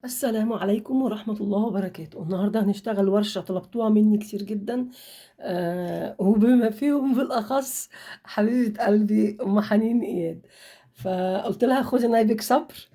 السلام عليكم ورحمة الله وبركاته. النهاردة هنشتغل ورشة طلبتوها مني كتير جدا، وبما فيهم بالأخص حبيبة قلبي أم حنين إياد. فقلت لها خدي نايبك صبر.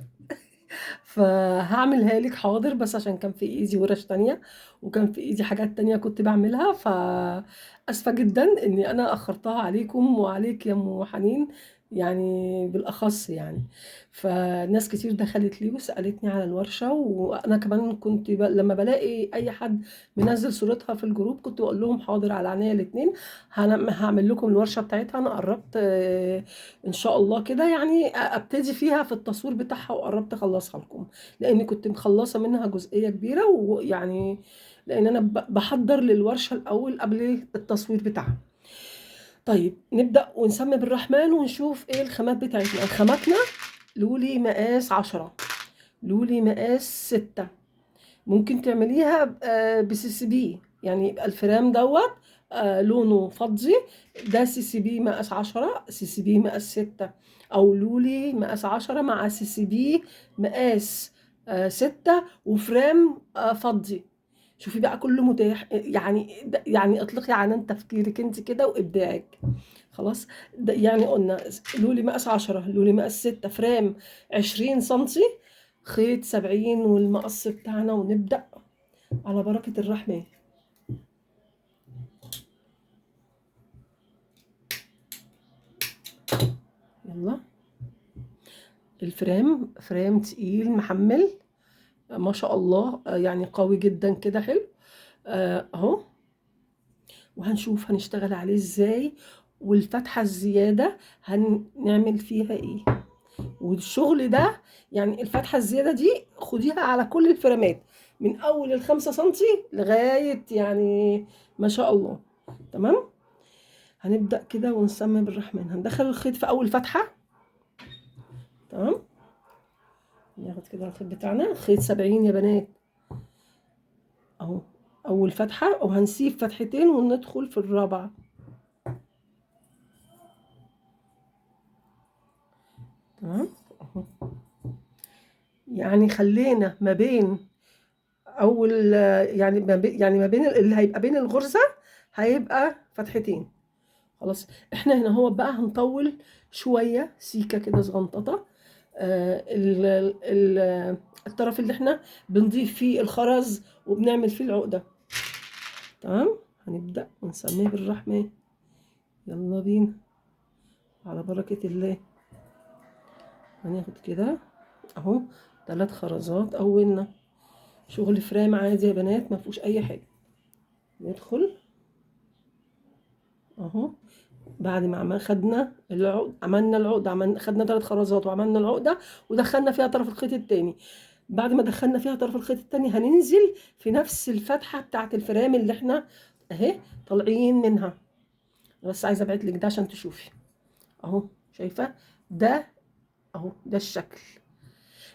فهعملها لك حاضر، بس عشان كان في ايدي ورش تانية وكان في ايدي حاجات تانية كنت بعملها، فأسفة جدا اني انا اخرتها عليكم وعليك يا ام حنين، يعني بالاخص يعني. فناس كتير دخلت لي وسألتني على الورشة، وانا كمان كنت لما بلاقي اي حد منزل صورتها في الجروب كنت بقول لهم حاضر على عينيا الاتنين. هعمل لكم الورشة بتاعتها. انا قربت ان شاء الله كده يعني ابتدي فيها في التصوير بتاعها، وقربت اخلصها لكم لاني كنت مخلصه منها جزئيه كبيره، ويعني لان انا بحضر للورشه الاول قبل التصوير بتاعها. طيب نبدا ونسمي بالرحمن ونشوف ايه الخامات بتاعتنا. خاماتنا لولي مقاس 10، لولي مقاس 6. ممكن تعمليها بسي سي بي، يعني يبقى الفرام دوت لونه فضي. ده سي سي بي مقاس 10، سي سي بي مقاس 6، او لولي مقاس 10 مع سي سي بي مقاس 6 وفرام فضي. شوفي بقى كله متاح، يعني يعني اطلقي عنان تفكيرك انت كده وابداعك. خلاص. ده يعني قلنا لولي مقاس 10، لولي مقاس 6، فرام 20 سنتي، خيط 70 والمقص بتاعنا، ونبدأ على بركة الرحمن. يلا. الفريم فريم تقيل محمل، ما شاء الله، يعني قوي جدا كده، حلو. اهو. وهنشوف هنشتغل عليه ازاي، والفتحة الزيادة هنعمل فيها ايه. والشغل ده يعني الفتحة الزيادة دي خديها على كل الفريمات، من اول ال5 سنتي لغاية يعني ما شاء الله. تمام. هنبدأ كده ونسمي بالرحمن. هندخل الخيط في اول فتحة. تمام. ناخد كده الخيط بتاعنا، خيط 70 يا بنات، اهو اول فتحة، وهنسيب فتحتين وندخل في الرابعة. تمام اهو. يعني خلينا ما بين اول، يعني ما بين اللي هيبقى بين الغرزة هيبقى فتحتين. خلاص. احنا هنا هو بقى هنطول شوية سيكة كده صغنططة. الطرف اللي احنا بنضيف فيه الخرز وبنعمل فيه العقدة. تمام. هنبدأ ونسميه بالرحمن. يلا بينا على بركة الله. هناخد كده اهو 3 خرزات اولنا، شغل فريم عادي يا بنات، ما فيهوش اي حاجة. ندخل اهو. بعد ما خدنا العقد، عملنا العقدة، خدنا 3 خرزات وعملنا العقدة ودخلنا فيها طرف الخيط التاني. بعد ما دخلنا فيها طرف الخيط التاني هننزل في نفس الفتحة بتاعت الفريم اللي احنا اهي طالعين منها. بس عايزة ابعد لك ده عشان تشوفي. اهو شايفة ده؟ اهو ده الشكل.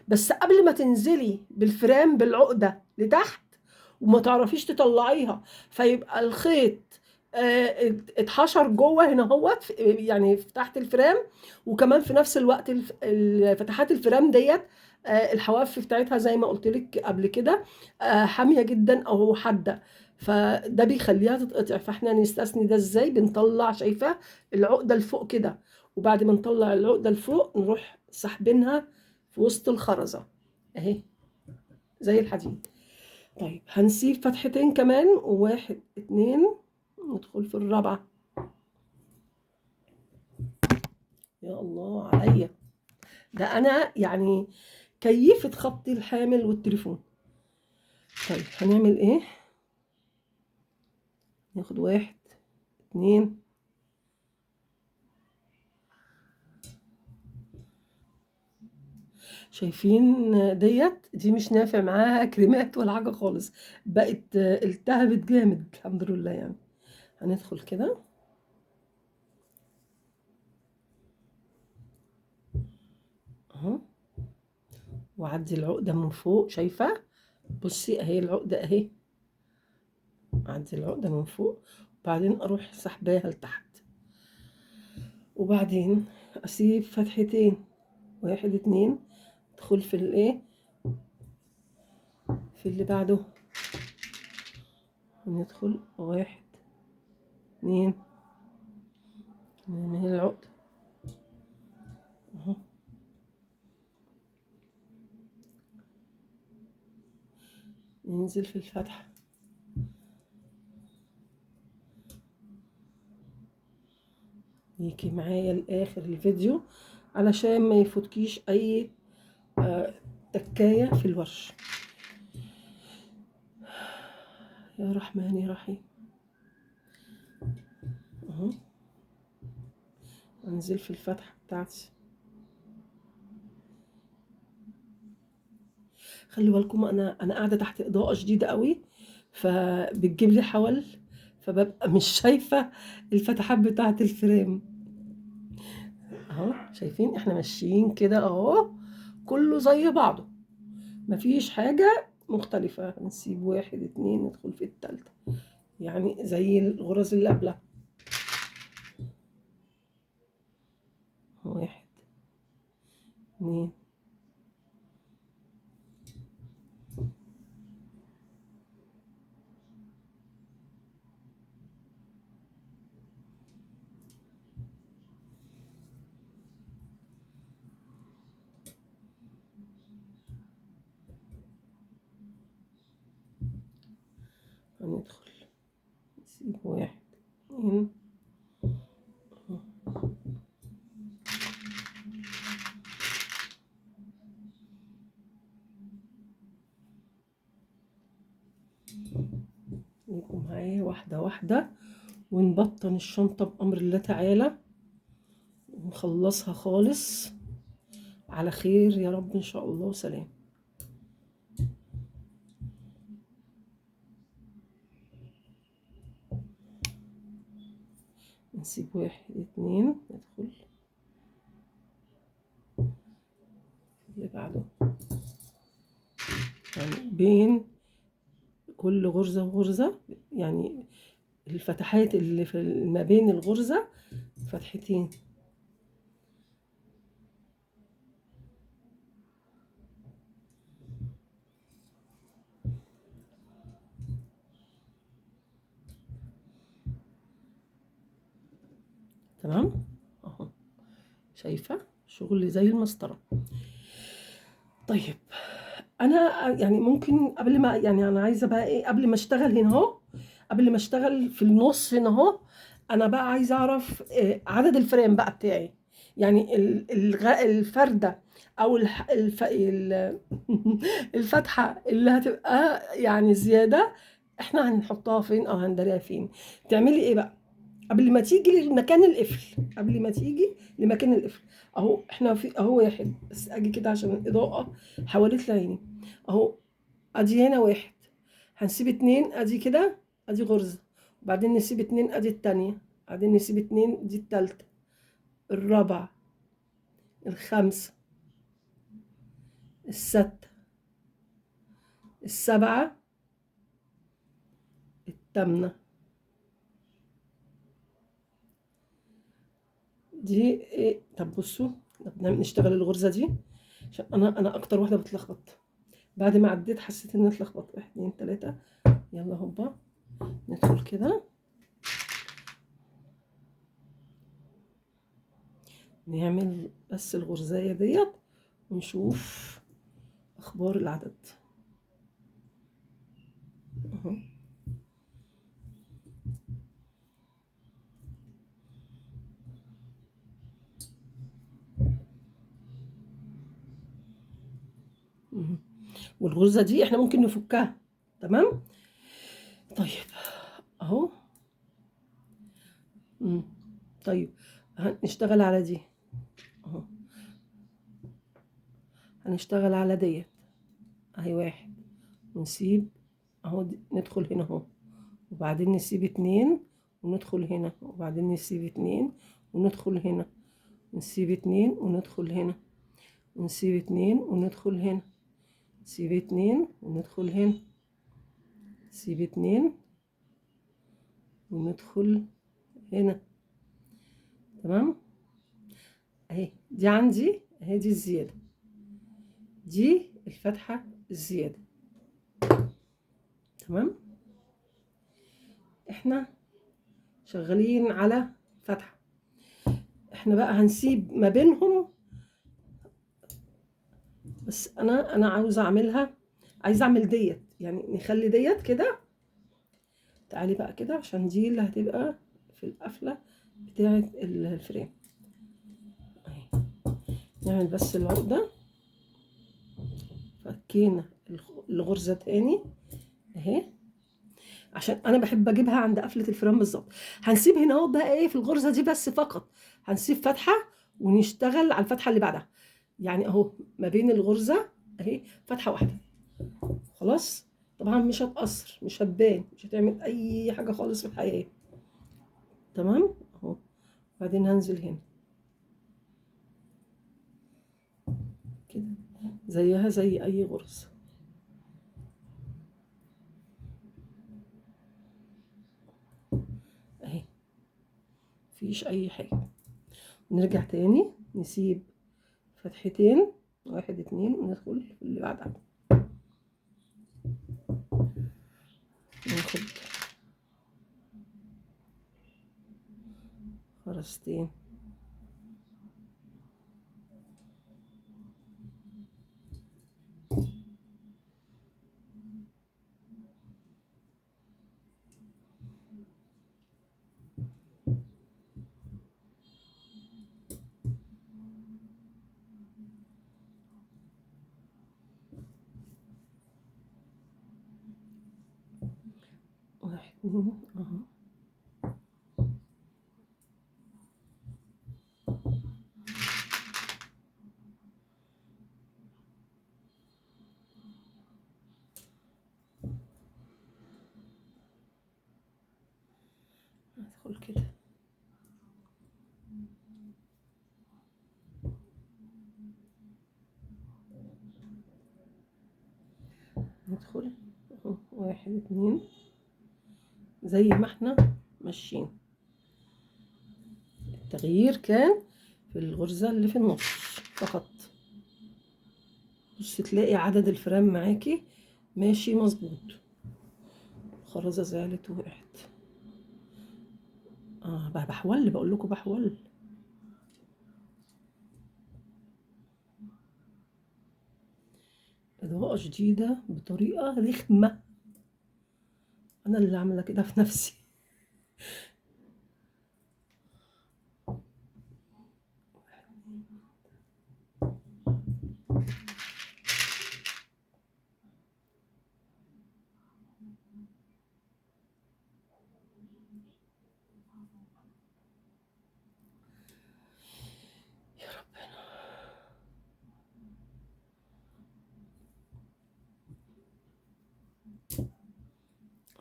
بس قبل ما تنزلي بالفرام بالعقدة لتحت وما تعرفيش تطلعيها، فيبقى الخيط اتحشر جوه هنا اهوت يعني في تحت الفرام، وكمان في نفس الوقت فتحات الفرام ديت الحواف بتاعتها زي ما قلت لك قبل كده حامية جدا او حادة، فده بيخليها تتقطع. فاحنا نستثني ده ازاي؟ بنطلع، شايفة العقدة لفوق كده، وبعد ما نطلع العقدة لفوق نروح سحبينها في وسط الخرزة اهي زي الحديد. طيب هنسيب فتحتين كمان، واحد اتنين، ندخل في الرابعة. يا الله عليا، ده انا يعني كيفة خطي الحامل والتليفون. طيب هنعمل ايه؟ ناخد واحد اتنين، شايفين دي مش نافع معاها كريمات ولا حاجة خالص، بقت التهبت جامد الحمد لله يعني. هندخل كده اهو، وأعدي العقدة من فوق، شايفة؟ بصي اهي العقدة اهي، أعدي العقدة من فوق وبعدين أروح سحباها لتحت، وبعدين أسيب فتحتين، واحد اتنين، أدخل في الإيه في اللي بعده هندخل 1 2 من العقدة اهو، ننزل في الفتحة، يجي معايا لاخر الفيديو علشان ما يفوتكيش اي تكاية في الورش. يا رحمن يا رحيم اهو، انزل في الفتحة بتاعتي. خلي بالكم انا قاعدة تحت اضاءة شديدة قوي، فبتجيب لي حول، فببقى مش شايفة الفتحات بتاعة الفريم اهو. شايفين احنا ماشيين كده اهو، كله زي بعضه، مفيش حاجة مختلفة. هنسيب 1 2 ندخل في التالتة، يعني زي الغرز اللي قبلها. 1 2 هندخل، نسيب 1 2 يبقوا معايا واحدة واحدة، ونبطن الشنطة بأمر الله تعالى، ونخلصها خالص على خير يا رب إن شاء الله وسلام. نسيب 1 2 ندخل اللي بعده، يعني بين كل غرزة وغرزة، يعني الفتحات اللي في ما بين الغرزة فتحتين. تمام اهو، شايفة شغل زي المسطرة. طيب انا يعني ممكن قبل ما، يعني انا عايزة بقى ايه قبل ما اشتغل هنا اهو، قبل ما اشتغل في النص هنا اهو، انا بقى عايزة اعرف عدد الفريم بقى بتاعي، يعني الفردة او الفتحة اللي هتبقى يعني زيادة، احنا هنحطها فين او هندريها فين. تعملي ايه بقى قبل ما تيجي لمكان القفل، قبل ما تيجي لمكان القفل اهو، احنا في اهو 1 بس، اجي كده عشان الاضاءة حوالت لعيني اهو، ادي هنا 1، هنسيب 2 ادي كده، ادي غرزة، وبعدين نسيب 2 ادي التانية، بعدين نسيب 2 دي التالتة، الرابعة، الخامسة، الستة، السبعة، التامنة. دي ايه؟ طب بصوا، طب نشتغل الغرزة دي عشان انا اكتر واحدة بتلخبط، بعد ما عديت حسيت اني اتلخبطت. 1 2 3 يلا هوبا، ندخل كده نعمل بس الغرزاية ديت ونشوف اخبار العدد اهو. والغرزة دي احنا ممكن نفكها. تمام طيب اهو. طيب هنشتغل على دي اهو، هنشتغل على ديت اهي 1، ونسيب اهو ندخل هنا اهو، وبعدين نسيب 2 وندخل هنا، وبعدين نسيب 2 وندخل هنا، نسيب 2 وندخل هنا، ونسيب 2 وندخل هنا، نسيب 2 وندخل هنا، نسيب 2 وندخل هنا. تمام اهي دي عندي اهي، دي الزيادة، دي الفتحة الزيادة تمام. احنا شغالين على فتحة، احنا بقى هنسيب ما بينهم، بس انا عاوزة اعملها، عايزة اعمل ديت، يعني نخلي ديت كده. تعالي بقى كده عشان دي اللي هتبقى في القفلة بتاعة الفريم اهي. نعمل بس العقدة، فكينا الغرزة تاني اهي، عشان انا بحب اجيبها عند قفلة الفريم بالظبط. هنسيب هنا اهو بقى ايه في الغرزة دي بس فقط، هنسيب فتحة ونشتغل على الفتحة اللي بعدها، يعني اهو ما بين الغرزة اهي فتحة واحدة خلاص. طبعا مش هتأثر، مش هتبان، مش هتعمل اي حاجة خالص في الحياة. تمام اهو. بعدين هنزل هنا كده زيها زي اي غرزة اهي، مفيش اي حاجة. نرجع تاني نسيب فتحتين، واحد اتنين، وندخل في اللي بعدها، ناخد خرزتين واحد اتنين اهو. ندخل كده ندخل اهو، واحد اتنين زي ما احنا ماشيين. التغيير كان في الغرزة اللي في النص فقط. بص تلاقي عدد الفرام معاكي ماشي مظبوط. خرزة زعلت وقعت. اه بقى بحول، بقول لكم بحول. إضاءة شديدة بطريقة رخمة، أنا اللي عاملة كده في نفسي.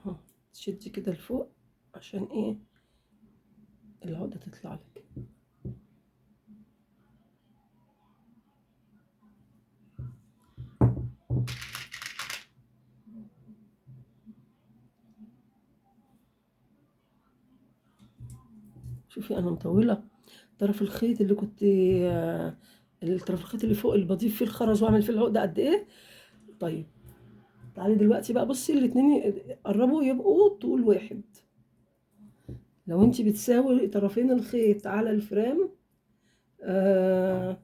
اهو تشدي كده لفوق عشان ايه العقدة تطلع لك. شوفي انا مطولة طرف الخيط اللي كنت الطرف الخيط اللي فوق اللي بضيف فيه الخرز واعمل فيه العقدة قد ايه. طيب تعالي دلوقتي بقى بصي الاتنين قربوا يبقوا طول واحد. لو انت بتساوي طرفين الخيط على الفرام آه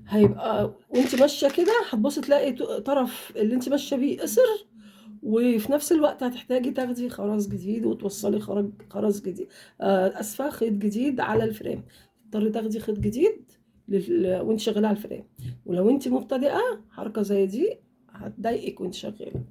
هيبقى وانت ماشيه كده هتبصي تلاقي طرف اللي انت ماشيه بيه قصر، وفي نفس الوقت هتحتاجي تاخدي خرز جديد وتوصلي خرز جديد، اسفه خيط جديد على الفريم. تضطري تاخدي خيط جديد وانت شغاله على الفريم. ولو انت مبتدئه حركه زي دي هتضايقك وانت شغاله.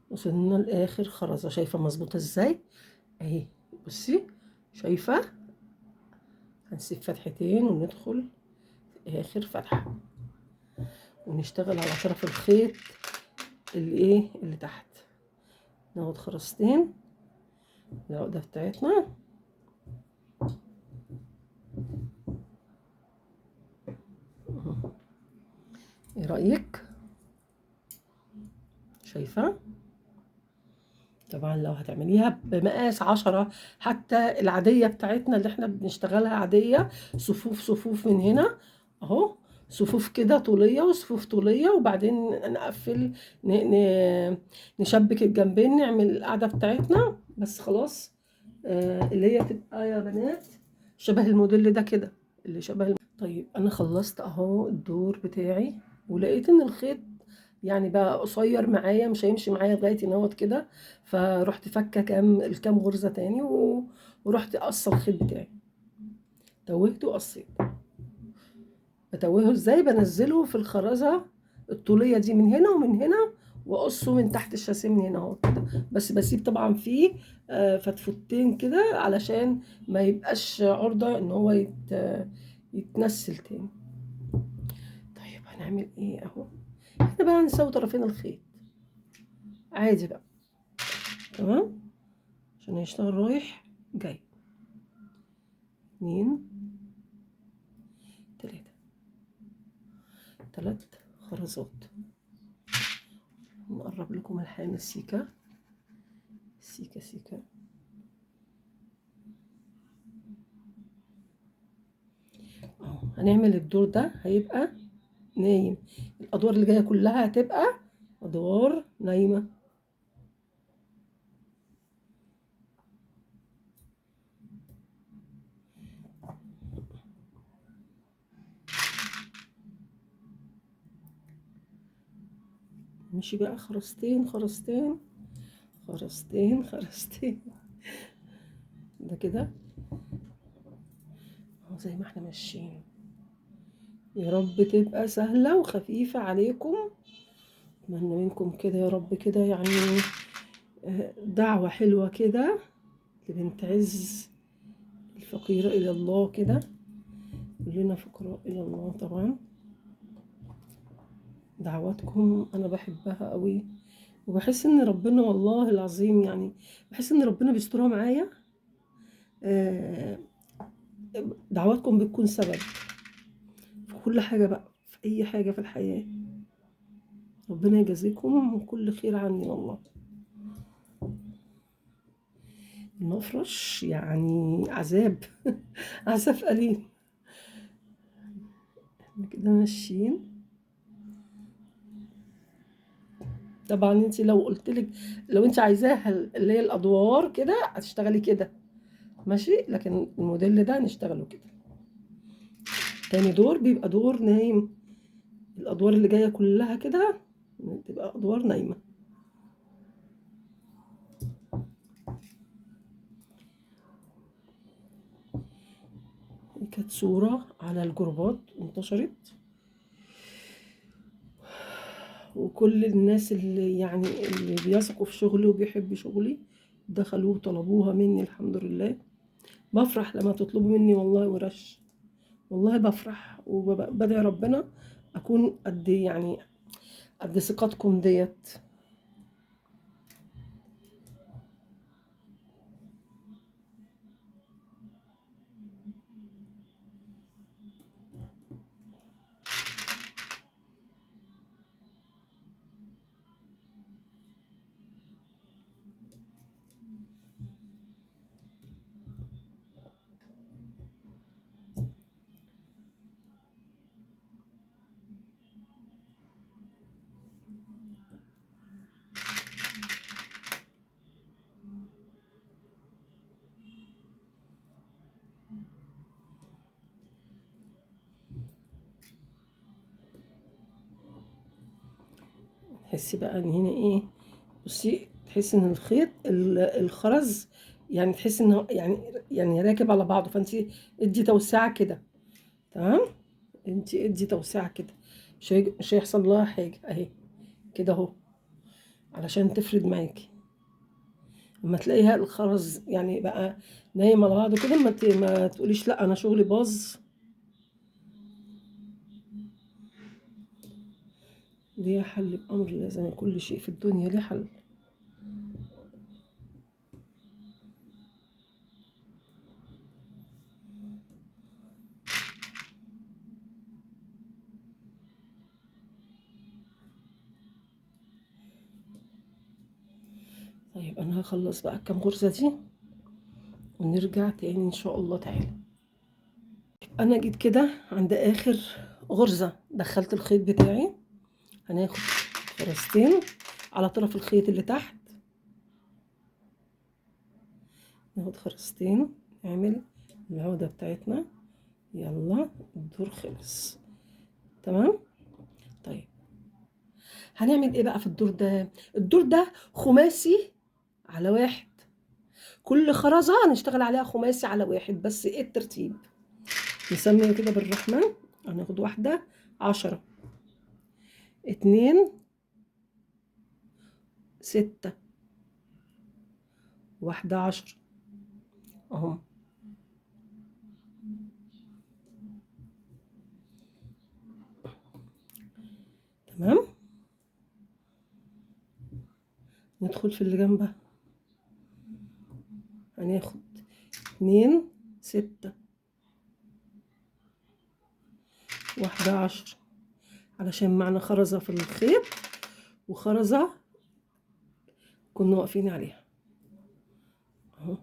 وصلنا لاخر خرزه، شايفه مظبوطه ازاي اهي. بصي شايفه، هنسيب فتحتين وندخل اخر فتحه ونشتغل على طرف الخيط اللي ايه اللي تحت. ناخد خرزتين العقدة بتاعتنا. ايه رأيك؟ شايفة؟ طبعا لو هتعمليها بمقاس 10، حتى العادية بتاعتنا اللي احنا بنشتغلها عادية، صفوف صفوف من هنا اهو، صفوف كده طولية وصفوف طولية، وبعدين نقفل، نشبك الجنبين، نعمل القاعدة بتاعتنا بس خلاص. اللي هي تبقى يا بنات شبه الموديل ده كده، اللي شبه طيب انا خلصت اهو الدور بتاعي، ولقيت ان الخيط يعني بقى قصير معايا، مش هيمشي معايا لغايه نوت كده، فرحت فكه الكام غرزه تاني ورحت قصه الخيط بتاعي، توهته وقصيت. بتوهه ازاي؟ بنزله في الخرزه الطوليه دي من هنا ومن هنا، واقصه من تحت الشاسيه من هنا اهو كده، بس بسيب طبعا فيه فتفتين كده علشان ما يبقاش عرضه ان هو يتنسل تاني. طيب هنعمل ايه اهو، احنا بقى هنسوي طرفين الخيط عادي بقى، تمام، عشان يشتغل رايح جاي. 2 3 3 خرزات. نقرب لكم الحامل سيكا سيكا سيكا اهو. هنعمل الدور ده هيبقى نايم، الادوار اللي جايه كلها هتبقى ادوار نايمه. نمشي بقى خرزتين خرزتين خرزتين خرزتين، ده كده اهو زي ما احنا ماشيين. يا رب تبقى سهله وخفيفه عليكم، اتمنى منكم كده يا رب كده يعني دعوة حلوة كده لبنت عز الفقيرة إلى الله كده، كلنا فقراء إلى الله طبعا. دعواتكم أنا بحبها قوي، وبحس إن ربنا والله العظيم يعني بحس إن ربنا بيسترها معايا. آه، دعواتكم بتكون سبب في كل حاجة بقى، في أي حاجة في الحياة. ربنا يجازيكم كل خير عني والله. المفرش يعني عذاب عذاب أليم. احنا كده ماشيين. طبعا انت لو قلت لك، لو انت عايزاها اللي هي الادوار كده هتشتغلي كده ماشي، لكن الموديل ده هنشتغله كده. تاني دور بيبقى دور نايم، الادوار اللي جايه كلها كده تبقى ادوار نايمه. دي كانت صوره على الجروبات انتشرت، وكل الناس اللي يعني اللي بيثقوا في شغلي وبيحبوا شغلي دخلوه وطلبوها مني. الحمد لله بفرح لما تطلبوا مني والله ورش، والله بفرح وبدعي ربنا اكون قد يعني قد ثقتكم ديت. تحسي بقى ان هنا ايه، بصي تحسي ان الخيط الخرز يعني تحسي ان يعني راكب على بعضه، فانت ادي توسعه كده، تمام، انت ادي توسعه كده، مش هيحصل لها حاجه اهي كده اهو، علشان تفرد معاكي. اما تلاقيها الخرز يعني بقى نايم على بعضه كده، ما تقوليش لا انا شغلي باظ. ليه حل بأمر الله، زي كل شيء في الدنيا ليه حل. طيب انا هخلص بقى الكام غرزة دي ونرجع تاني ان شاء الله تعالى. انا جيت كده عند اخر غرزة، دخلت الخيط بتاعي، هناخد غرزتين على طرف الخيط اللي تحت، ناخد غرزتين نعمل العقدة بتاعتنا. يلا الدور خلص. تمام. طيب هنعمل ايه بقى في الدور ده؟ الدور ده خماسي على واحد، كل خرزة هنشتغل عليها خماسي على واحد، بس ايه الترتيب؟ نسمي كده بالرحمن. هناخد واحدة 10، 2 6، واحدة 10 اهو. تمام. ندخل في اللي جنبها، هناخد 2 6، واحدة 10، علشان معنا خرزة في الخيط وخرزة كنا واقفين عليها اهو.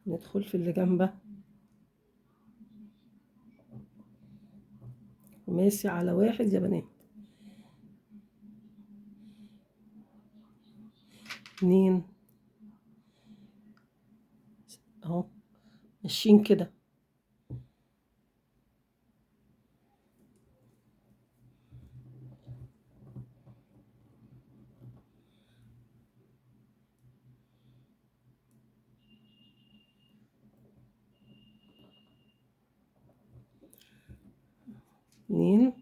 ندخل في اللي جنبها خماسي على واحد يا بنات، 2 اهو، ماشيين كده. اتنين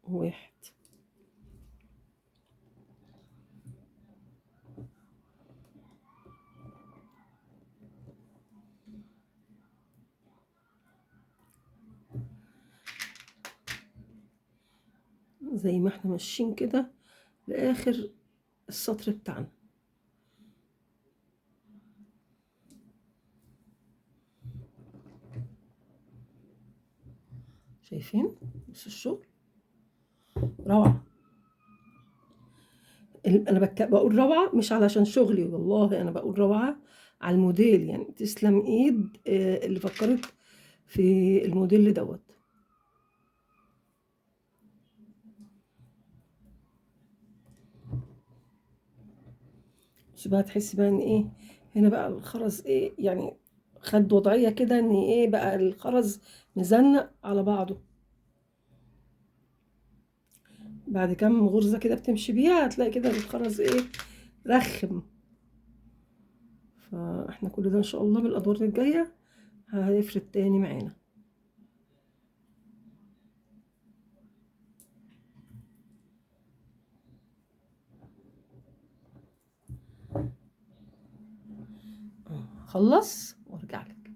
واحد. زي ما احنا ماشيين كده لآخر السطر بتاعنا. شايفين؟ بص الشغل روعة. انا بقول روعة مش علشان شغلي، والله انا بقول روعة على الموديل، يعني تسلم ايد اللي فكرت في الموديل دوت. بس بقى تحس بقى ان ايه، هنا بقى الخرز ايه يعني، خد وضعية كده ان ايه بقى الخرز مزنق على بعضه. بعد كام غرزة كده بتمشي بيها هتلاقي كده الخرز ايه رخم. فاحنا كل ده ان شاء الله بالادوار الجاية هيفرد تاني معانا. خلص وارجع لك.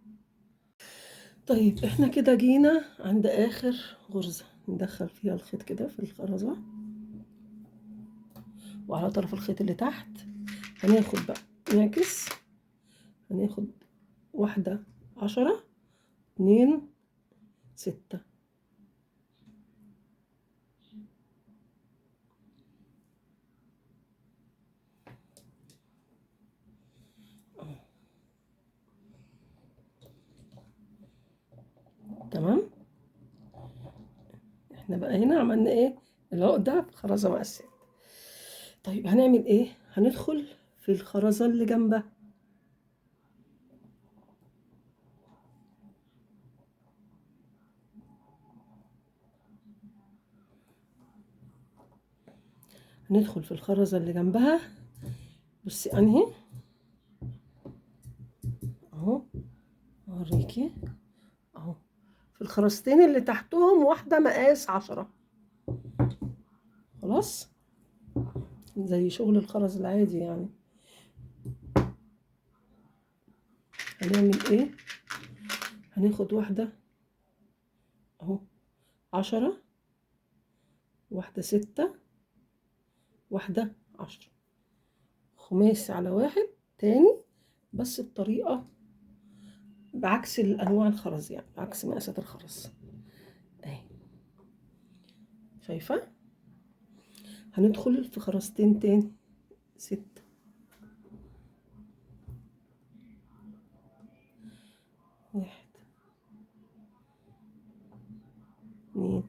طيب احنا كده جينا عند اخر غرزة، ندخل فيها الخيط كده في الخرزة وعلى طرف الخيط اللي تحت هناخد بقى نعكس، هناخد واحدة 10، 2 6. تمام. احنا بقى هنا عملنا ايه؟ العقدة في خرزة مقاسات. طيب هنعمل ايه؟ هندخل في الخرزة اللي جنبها، هندخل في الخرزة اللي جنبها. بصي انهي اهو، اوريكي اهو، في الخرزتين اللي تحتهم واحدة مقاس 10. خلاص، زي شغل الخرز العادي يعني. هنعمل ايه؟ هناخد واحدة اهو 10، واحدة 6، واحدة 10، خماسي على واحد تاني، بس بطريقة بعكس الانواع الخرز، يعني بعكس مقاسات الخرز اهي. شايفه؟ هندخل في خرزتين تاني. 6. 1. 2.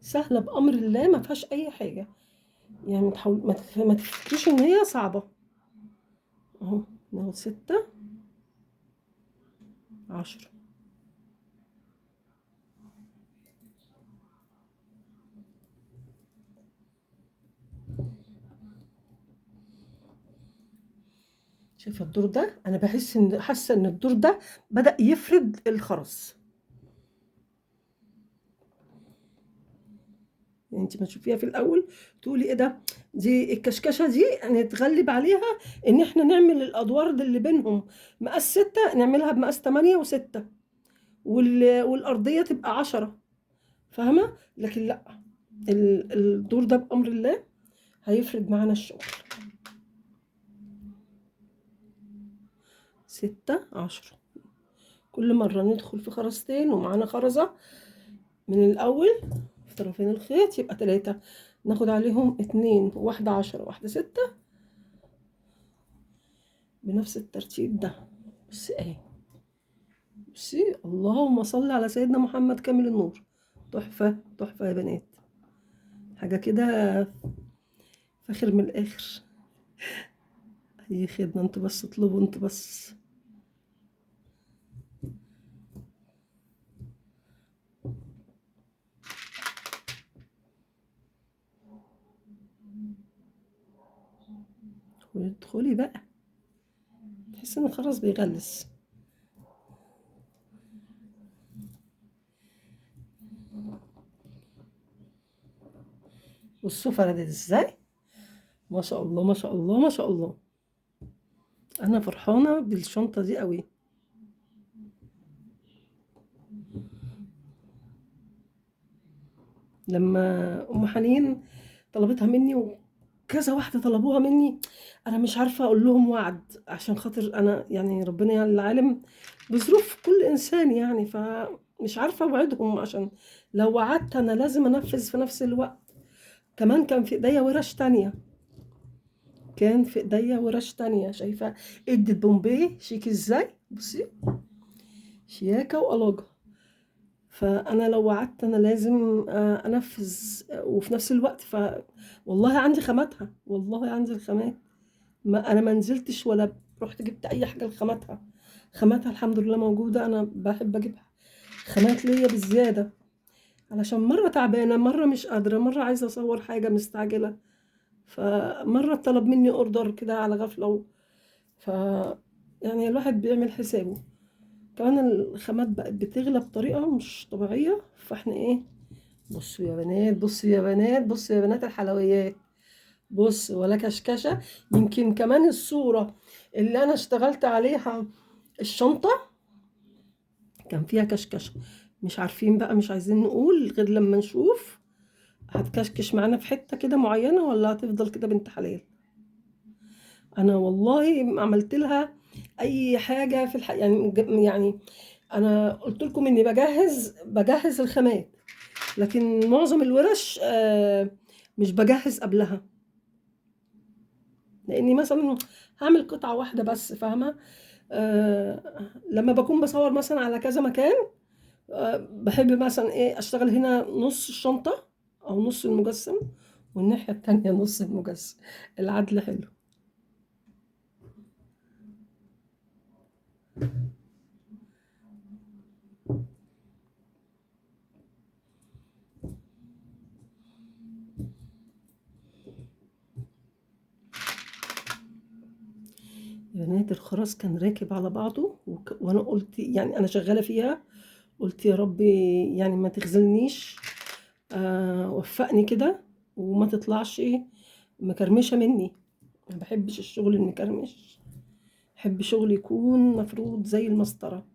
سهله بامر الله، ما فيهاش اي حاجه. يعني ما تفتكريش ان هي صعبه. اهو. ناخد 6. 10. شايفه الدور ده؟ انا حاسه ان الدور ده بدأ يفرد الخرز. يعني انت ما تشوفيها في الاول تقولي ايه ده، دي الكشكشه دي نتغلب عليها، ان احنا نعمل الادوار دي اللي بينهم مقاس 6 نعملها بمقاس 8 و6، والارضيه تبقى 10. فاهمه؟ لكن لا، الدور ده بامر الله هيفرد معانا الشغل. 6. 10. كل مره ندخل في خرزتين ومعانا خرزه من الاول في طرفين الخيط، يبقى 3. ناخد عليهم 2، واحده 10 واحده 6 بنفس الترتيب ده. بصي اهي. بصي، اللهم صل على سيدنا محمد كامل النور. تحفة تحفة يا بنات، حاجة كده فاخر من الآخر. أي خدمة، انتوا بس اطلبوا، انتوا بس. وادخلي بقى، تحس ان خلاص بيغلس. بصوا فردت ازاي، ما شاء الله ما شاء الله ما شاء الله. انا فرحانة بالشنطة دي قوي. لما ام حنين طلبتها مني وكذا واحدة طلبوها مني، انا مش عارفة اقول لهم وعد، عشان خاطر انا يعني ربنا يعني العالم بظروف كل انسان يعني، فمش عارفة اوعدهم، عشان لو وعدت انا لازم انفذ في نفس الوقت. كمان كان في ايديا ورش تانية، كان في ايديا ورش تانية. شايفة ادت بومبي شيك ازاي؟ بصي، شياكة وألاجة. فانا لو وعدت انا لازم انفذ، وفي نفس الوقت والله عندي خاماتها، والله عندي الخامات. ما انا ما نزلتش ولا رحت جبت اي حاجه لخاماتها. خاماتها الحمد لله موجوده، انا بحب اجيبها خامات ليا بالزياده، علشان مره تعبانه، مره مش قادره، مره عايزه اصور حاجه مستعجله، فمره طلب مني اوردر كده على غفله ف يعني الواحد بيعمل حسابه. كمان الخامات بقت بتغلى بطريقه مش طبيعيه، فاحنا ايه، بصوا يا بنات، بصوا يا بنات، بصوا يا بنات الحلويات. بص، ولا كشكشة. يمكن كمان الصورة اللي أنا اشتغلت عليها الشنطة كان فيها كشكشة. مش عارفين بقى، مش عايزين نقول غير لما نشوف هتكشكش معانا في حتة كده معينة ولا هتفضل كده بنت حلال. أنا والله ما عملت لها أي حاجة في يعني أنا قلت لكم إني بجهز الخامات، لكن معظم الورش مش بجهز قبلها، لاني مثلا هعمل قطعه واحده بس. فاهمه؟ لما بكون بصور مثلا على كذا مكان، بحب مثلا ايه اشتغل هنا نص الشنطه او نص المجسم، والناحيه التانية نص المجسم. العدل حلو. يا بنات الخرز كان راكب على بعضه، وانا قلت يعني انا شغاله فيها، قلت يا ربي يعني ما تخذلنيش، وفقني كده وما تطلعش ايه مكرمشه مني. ما بحبش الشغل المكرمش، بحب شغل يكون مفروض زي المسطرة.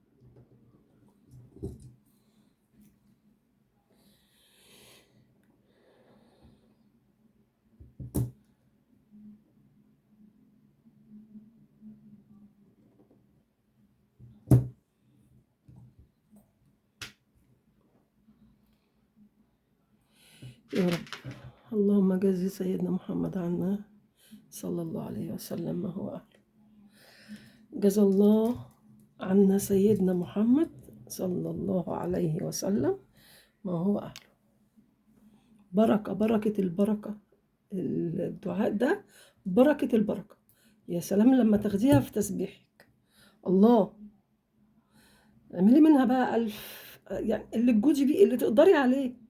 يا رب. اللهم جزي سيدنا محمد عنا صلى الله عليه وسلم ما هو أهله. جزا الله عنا سيدنا محمد صلى الله عليه وسلم ما هو أهله. بركة، بركة البركة، الدعاء ده بركة البركة. يا سلام لما تاخديها في تسبيحك. الله، اعملي منها بقى ألف، يعني اللي تجودي بيه، اللي تقدري عليه،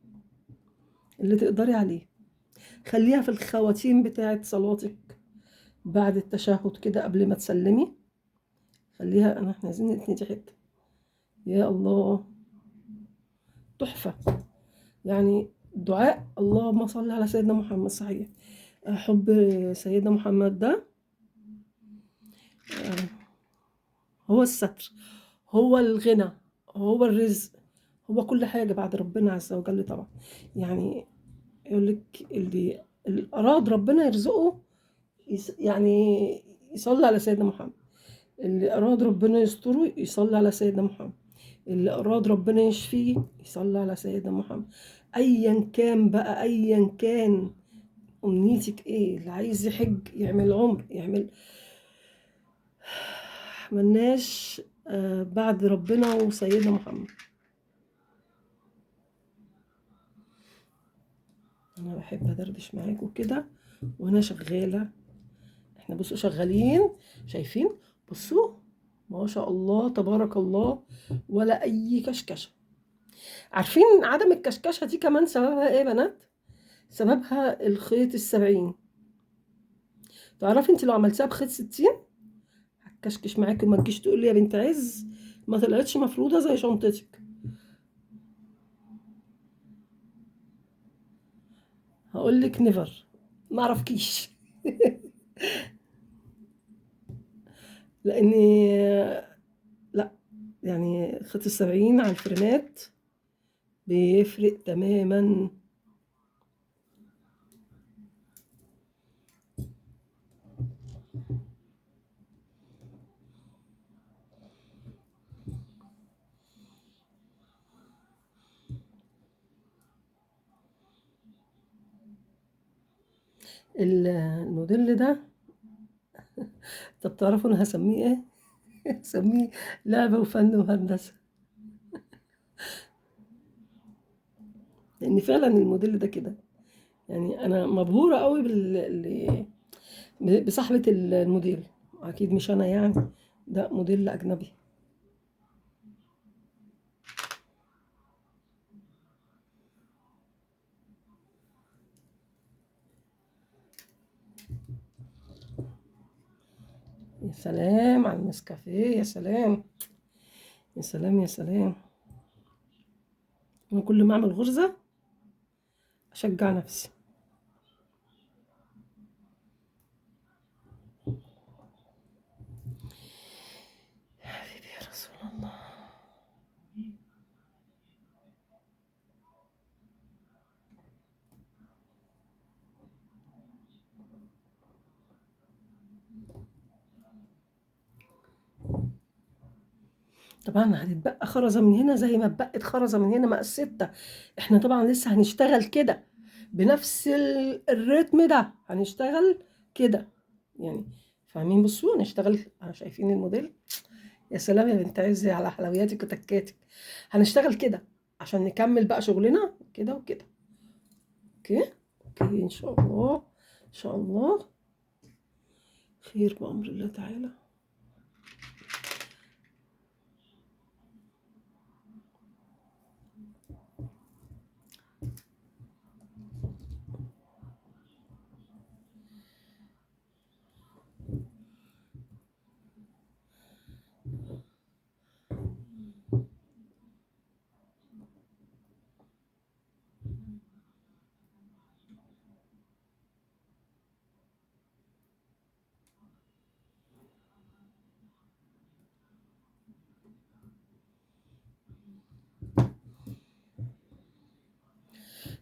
اللي تقدري عليه. خليها في الخواتيم بتاعت صلاتك بعد التشهد كده قبل ما تسلمي. خليها، احنا عايزين نتندي حته. يا الله، تحفة. يعني دعاء اللهم صل على سيدنا محمد. صحيح، حب سيدنا محمد ده هو الستر، هو الغنى، هو الرزق، هو كل حاجة بعد ربنا عز وجل طبعا. يعني يقول لك اللي أراد ربنا يرزقه يعني يصلي على سيدنا محمد. اللي أراد ربنا يستره يصلي على سيدنا محمد. اللي أراد ربنا يشفيه يصلي على سيدنا محمد. أيا كان بقى، أيا كان أمنيتك إيه. اللي عايز يحج يعمل عمر، يعمل ملناش بعد ربنا وسيدنا محمد. أنا بحب أدردش معاكم كده وأنا شغالة. إحنا بصوا شغالين، شايفين؟ بصوا ما شاء الله تبارك الله، ولا أي كشكشة. عارفين عدم الكشكشة دي كمان سببها إيه يا بنات؟ سببها الخيط ال70. تعرفي انت لو عملتيها بخيط 60 هتكشكش معاكي، وما تجيش تقولي يا بنت عز ما طلعتش مفروضة زي شنطتك. هقولك نيفر، ما اعرفكيش. لاني لا، يعني خيط ال70 على الفريمات بيفرق تماما. الموديل ده، طب تعرفوا انا هسميه ايه؟ هسميه لعبة وفن وهندسة. لان فعلا الموديل ده كده. يعني انا مبهورة قوي بصاحبة الموديل. اكيد مش انا يعني، ده موديل اجنبي. يا سلام على النسكافيه، يا سلام، يا سلام، يا سلام. انا كل ما اعمل غرزة اشجع نفسي. يا حبيبي يا رسول الله. طبعا هتتبقى خرزة من هنا زي ما اتبقت خرزة من هنا مقاس 6. احنا طبعا لسه هنشتغل كده بنفس الريتم ده، هنشتغل كده يعني. فاهمين؟ بصوا نشتغل، شايفين الموديل؟ يا سلام يا بنت عزي على حلوياتك وتكاتك. هنشتغل كده عشان نكمل بقى شغلنا كده وكده. اوكي، اوكي ان شاء الله، ان شاء الله خير بأمر الله تعالى.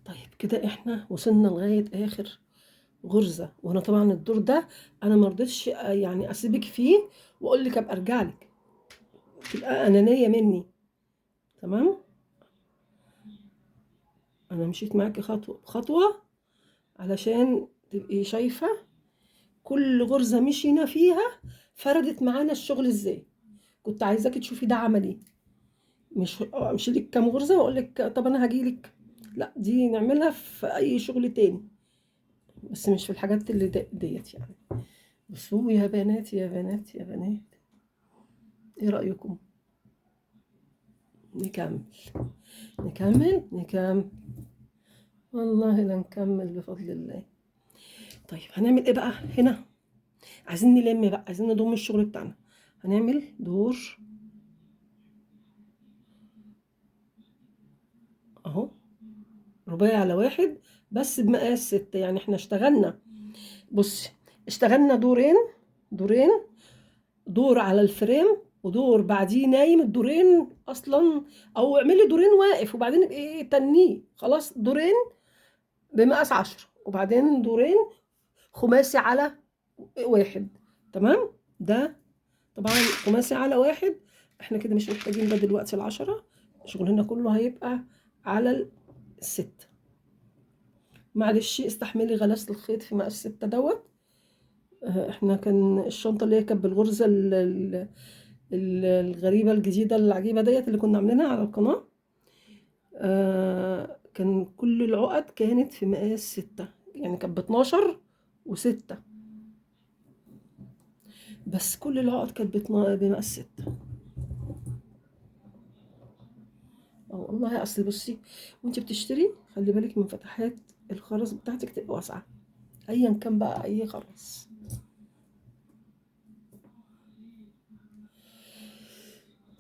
طيب كده احنا وصلنا لغاية آخر غرزة. وانا طبعا الدور ده انا ما رضيتش يعني اسيبك فيه واقول لك ابقى ارجع لك، تبقى انانية مني. تمام، انا مشيت معاكي خطوة بخطوة علشان تبقي شايفة كل غرزة مشينا فيها فردت معانا الشغل ازاي. كنت عايزاكي تشوفي ده عملي، مش امشي لك كام غرزة واقول لك طب انا هاجي لك. لا، دي نعملها في اي شغل تاني، بس مش في الحاجات اللي ديت يعني. بصوا يا بنات يا بنات يا بنات، ايه رأيكم؟ نكمل نكمل. والله لا نكمل بفضل الله. طيب هنعمل ايه بقى هنا؟ عايزين نلم بقى، عايزين نضم الشغل بتاعنا. هنعمل دور اهو، رباعي على واحد، بس بمقاس 6. يعني احنا اشتغلنا، بصي، اشتغلنا دورين، دور على الفريم ودور بعديه نايم. الدورين اصلا، او اعملي دورين واقف وبعدين ايه تنيه، خلاص دورين بمقاس 10 وبعدين دورين خماسي على واحد. تمام. ده طبعا خماسي على واحد، احنا كده مش محتاجين ده دلوقتي. العشرة شغلنا كله هيبقى على الست. معلش استحملي غلاسة الخيط في مقاس 6 دوت. احنا كان الشنطة اللي هي كانت بالغرزة الغريبة الجديدة العجيبة ديت اللي كنا عاملينها على القناة. كان كل العقد كانت في مقاس 6، يعني كانت ب12 و6، بس كل العقد كانت بمقاس 6. اه والله، اصل بصي، وانت بتشتري خلي بالك من فتحات الخرز بتاعتك تبقى واسعة، ايا كان بقى اي خرز.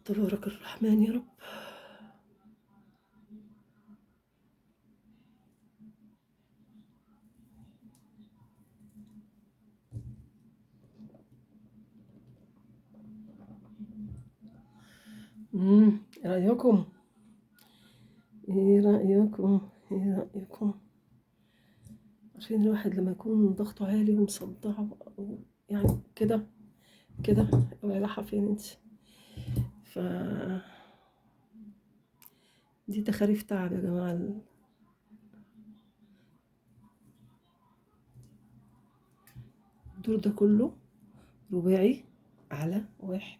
تبارك الرحمن يا رب. ايه رأيكم؟ ايه رأيكم؟ ايه رأيكم؟ عشان الواحد لما يكون ضغطه عالي ومصدع يعني كده كده، رايحة فين انت؟ ف دي تخاريف تعب يا جماعة. الدور ده كله رباعي على واحد.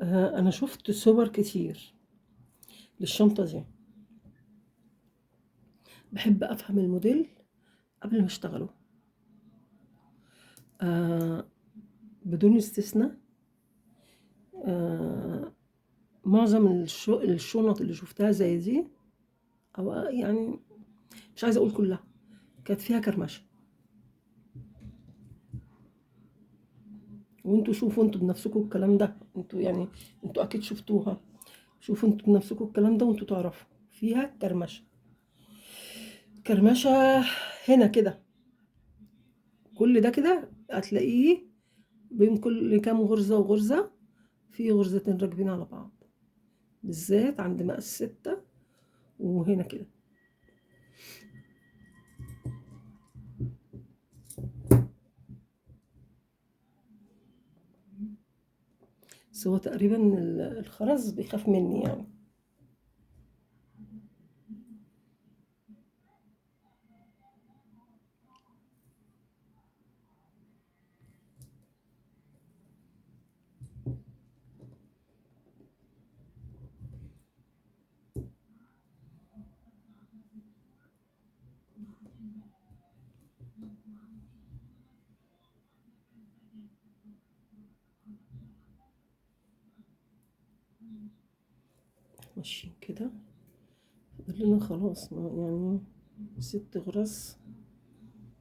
انا شفت صور كتير للشنطة دي، بحب افهم الموديل قبل ما اشتغله. آه بدون استثناء. آه معظم الشنط اللي شفتها زي دي، او يعني مش عايزه اقول كلها، كانت فيها كرمشه. وانتوا شوفوا انتوا بنفسكم الكلام ده، انتوا يعني انتوا اكيد شفتوها. شوفوا انتوا بنفسكم الكلام ده وانتوا تعرفوا فيها كرمشه. كرمشه هنا كده، كل ده كده هتلاقيه بين كل كام غرزه وغرزه في غرزتين راكبين على بعض، بالذات عند مقاس 6 وهنا كده. بس هو تقريبا الخرز بيخاف مني يعني. ماشيين كده، فاضل لنا خلاص يعني 6 غرز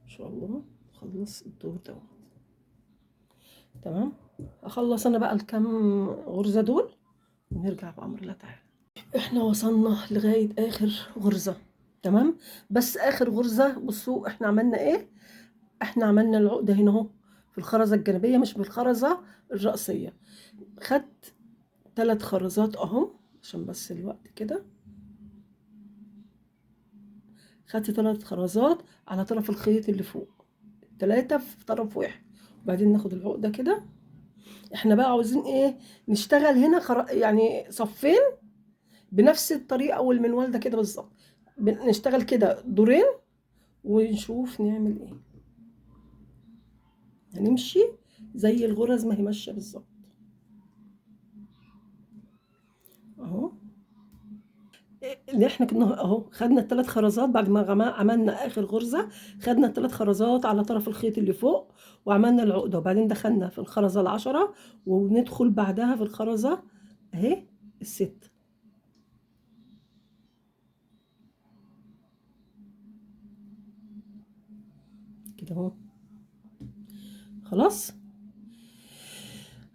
ان شاء الله نخلص الدور دوت. تمام. اخلص انا بقى الكام غرزة دول ونرجع بأمر الله تعالى. احنا وصلنا لغاية اخر غرزة. تمام. بس اخر غرزة بصوا احنا عملنا ايه. احنا عملنا العقدة هنا اهو في الخرزة الجانبية مش في الخرزة الرأسية. خدت 3 خرزات اهم عشان بس الوقت كده. خدت 3 خرزات على طرف الخيط اللي فوق، 3 في طرف واحد، وبعدين ناخد العقدة كده. احنا بقى عاوزين ايه؟ نشتغل هنا يعني صفين بنفس الطريقة والمنوال ده كده بالظبط. نشتغل كده دورين ونشوف نعمل ايه. هنمشي زي الغرز ما هي ماشية بالظبط اهو. اللي احنا كنا اهو خدنا ال3 خرزات بعد ما عملنا اخر غرزة. خدنا ال3 خرزات على طرف الخيط اللي فوق وعملنا العقدة، وبعدين دخلنا في الخرزة ال10 وندخل بعدها في الخرزة اهي ال6 كده اهو. خلاص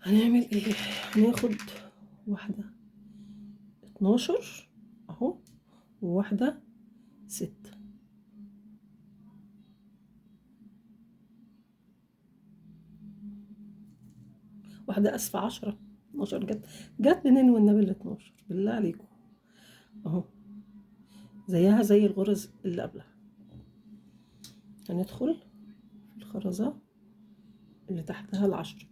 هنعمل ايه؟ هناخد واحدة 12 اهو، وواحدة 6. واحدة اسفة 10 12 جت منين والنبي ال12 بالله عليكم اهو، زيها زي الغرز اللي قبلها. هندخل في الخرزة اللي تحتها ال10.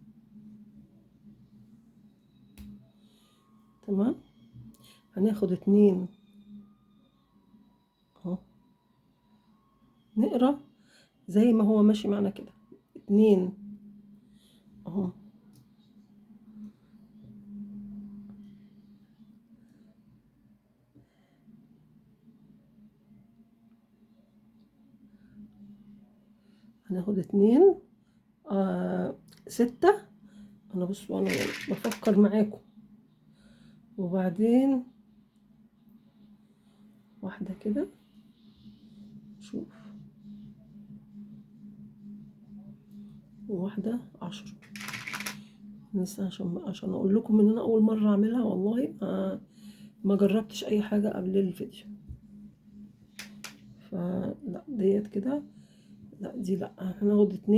تمام. هناخد 2 اهو، نقرا زي ما هو ماشي معانا كده 2 اهو. هناخد 2 6. انا بصوا انا بفكر معاكم. وبعدين واحدة كده شوف، وواحدة 10 لسه، عشان اقول لكم ان انا اول مرة اعملها والله. ما جربتش اي حاجة قبل الفيديو. فلا ديت كده، لا دي لا، هناخد 2،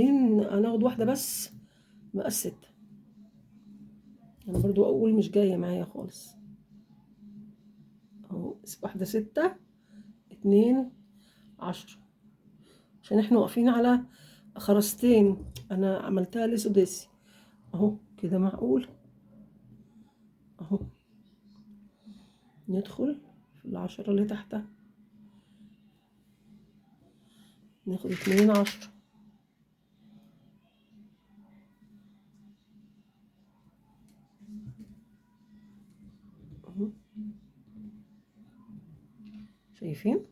هناخد واحدة بس مقاس 6. انا برضو اقول مش جاية معايا خالص اهو. واحدة 6 2 10 عشان احنا واقفين على خرزتين. انا عملتها لسداسي اهو كده معقول اهو. ندخل في ال10 اللي تحتها، ناخد 2 10 اهو. شايفين؟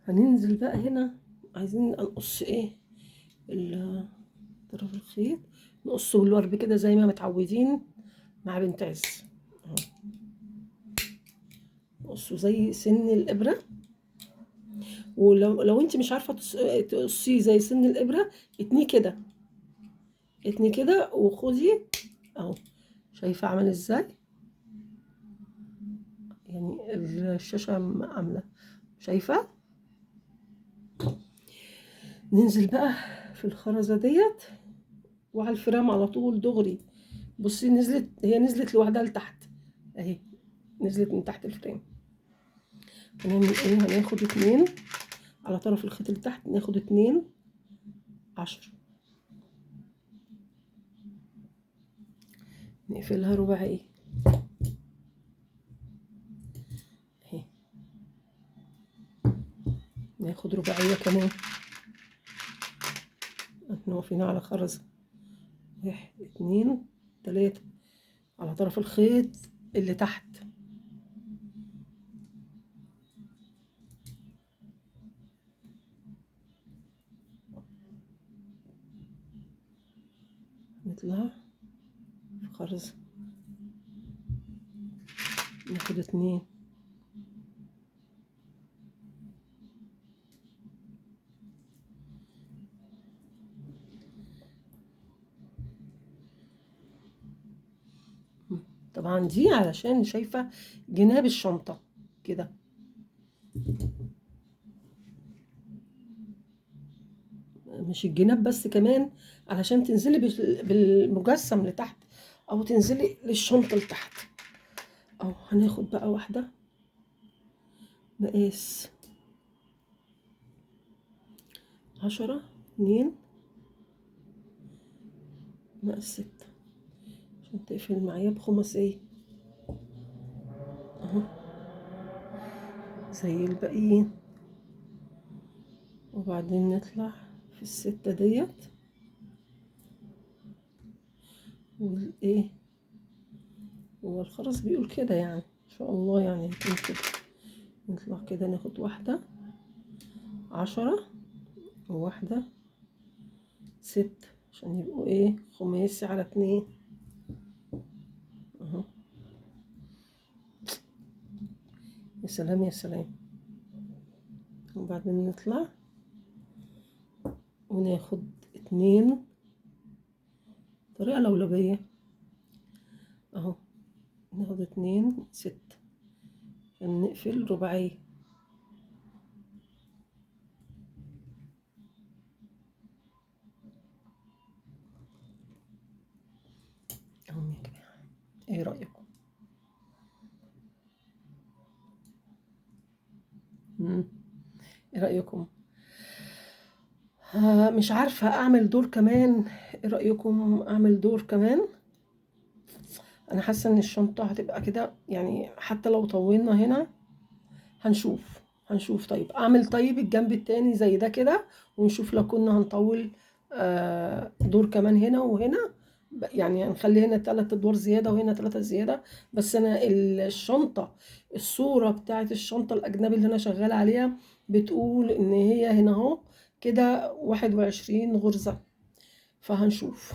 هننزل بقى هنا، عايزين نقص ايه طرف الخيط، نقصه بالورب كده زي ما متعودين مع بنت عز اهو. نقصه زي سن الابره، ولو انت مش عارفه تقصيه زي سن الابره، اتنيه كده، اتنيه كده وخدي اهو. شايفه عمل ازاي؟ يعني الشاشه عامله، شايفه؟ ننزل بقى في الخرزه ديت وعلى الفرام على طول دغري. بصي نزلت، هي نزلت لوحدها لتحت اهي، نزلت من تحت الفريم. هنعمل ايه؟ هناخد 2 على طرف الخيط اللي تحت، ناخد 2 10 نقفلها رباعي اهي. ناخد رباعية كمان، احنا واقفين على خرزة 1 2 3 على طرف الخيط اللي تحت. نطلع في خرزة، ناخد 2 طبعا دي علشان شايفة جناب الشنطة كده. مش الجناب بس، كمان علشان تنزلي بالمجسم لتحت، او تنزلي للشنطة لتحت. اهو هناخد بقى واحدة مقاس 10، 2، مقاس 6، عشان تقفل معايا بخماسية اهو زي الباقيين. وبعدين نطلع في الستة ديت، والايه، هو الخرز بيقول كده يعني ان شاء الله يعني يكون كده. نطلع كده ناخد واحدة 10 وواحدة 6، عشان يبقوا ايه خماسي على 2 اهو. يا سلام يا سلام. وبعدين نطلع وناخد 2 طريقة لولبية اهو، ناخد 2 6 عشان نقفل رباعية اهو يا جماعة. ايه رأيكم؟ مم. ايه رأيكم؟ مش عارفة اعمل دور كمان. ايه رأيكم اعمل دور كمان؟ انا حاسة ان الشنطة هتبقى كده يعني، حتى لو طولنا هنا هنشوف. طيب اعمل طيب الجنب التاني زي ده كده، ونشوف لو كنا هنطول دور كمان هنا وهنا، يعني هنخلي هنا 3 ادوار زيادة وهنا 3 زيادة. بس انا الشنطة، الصورة بتاعت الشنطة الاجنبي اللي انا شغالة عليها بتقول ان هي هنا اهو كده 21 غرزة، فهنشوف.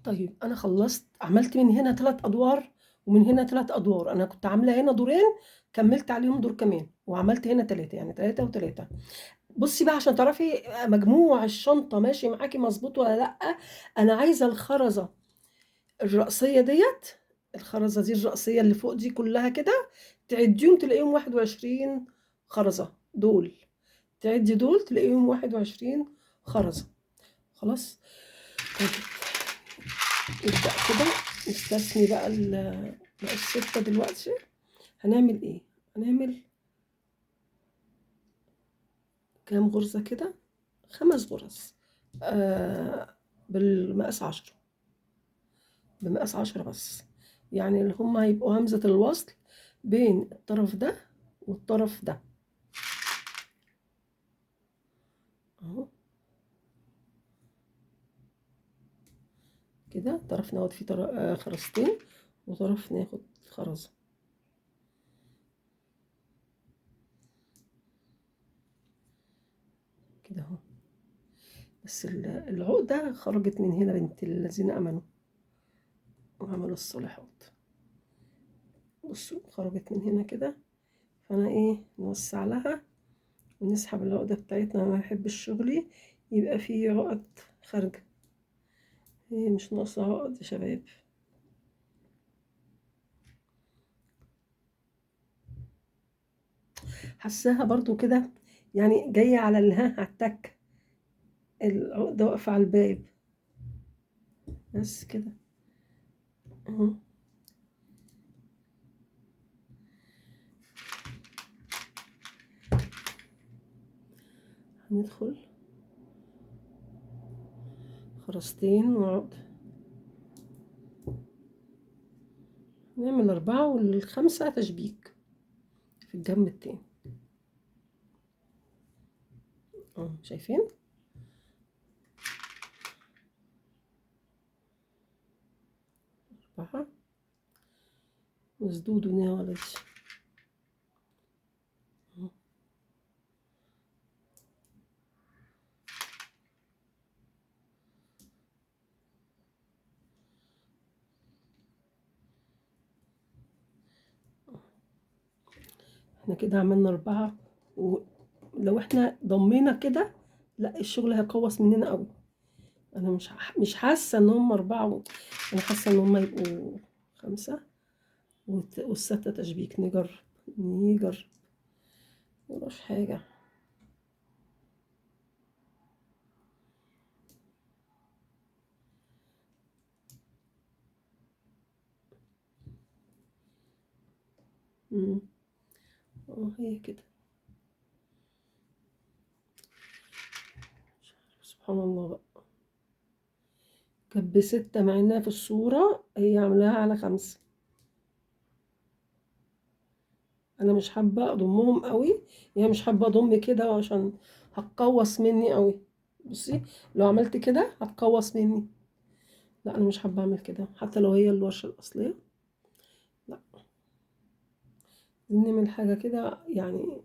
طيب انا خلصت، عملت من هنا 3 ادوار ومن هنا 3 ادوار. انا كنت عامله هنا دورين، كملت عليهم دور كمان وعملت هنا 3، يعني 3 و3. بصي بقى عشان تعرفي مجموع الشنطه ماشي معاكي مظبوط ولا لا. انا عايزه الخرزه الرأسيه ديت، الخرزه دي الرأسيه اللي فوق دي كلها كده، تعديهم تلاقيهم 21 خرزه دول. تعدي دول تلاقيهم 21 خرزه. خلاص. طيب نبدأ كده نستثني بقى الستة دلوقتي. هنعمل ايه؟ هنعمل كام غرزة كده؟ 5 غرز بالمقاس 10، بمقاس 10 بس، يعني اللي هما هيبقوا همزة الوصل بين الطرف ده والطرف ده اهو كده. طرف ناخد فيه خرزتين، وطرف ناخد خرزة كده اهو. بس العقدة خرجت من هنا، بنت الذين امنوا وعملوا الصالحات. بصوا خرجت من هنا كده، فانا ايه نوسع لها ونسحب العقدة بتاعتنا. انا بحب الشغل يبقى فيه عقد خارجة، إيه مش ناقصة عقد يا شباب. حساها برضو كده يعني جاية على الها على التك، العقدة واقفة على الباب بس كده اهو. هندخل خرزتين وعقد، نعمل 4 والخمسة تشبيك في الجنب التاني اهو، شايفين؟ 4 مسدود وناولد. احنا كده عملنا 4، ولو احنا ضمينا كده لا الشغل هيقوص مننا قوي. انا مش حاسه ان هم 4 انا حاسه ان هم يبقوا 5 والستة تشبيك. نجرب مش حاجه. مم. هي كده. سبحان الله بقى، كانت ب6 مع انها في الصورة هي عاملاها على 5. انا مش حابة اضمهم قوي، يعني مش حابة اضم كده عشان هتقوص مني قوي. بصي، لو عملت كده هتقوص مني. لا انا مش حابة اعمل كده حتى لو هي الورشة الاصلية. لا، نعمل حاجة كده يعني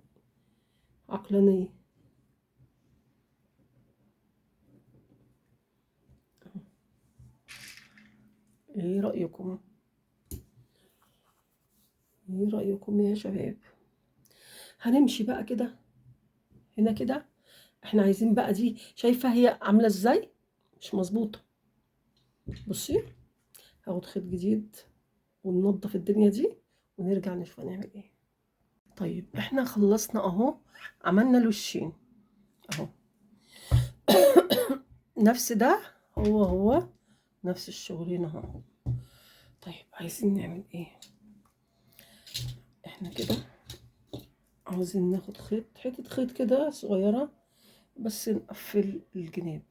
عقلانية. ايه رأيكم؟ ايه رأيكم يا شباب؟ هنمشي بقى كده هنا كده. احنا عايزين بقى دي، شايفة هي عاملة ازاي؟ مش مظبوطة. بصي، هاخد خيط جديد وننضف الدنيا دي ونرجع نشوف هنعمل ايه. طيب احنا خلصنا اهو، عملنا الوشين اهو. نفس ده، هو نفس الشغلين اهو. طيب عايزين نعمل ايه؟ احنا كده عاوزين ناخد خيط، حتة خيط كده صغيرة بس نقفل الجناب.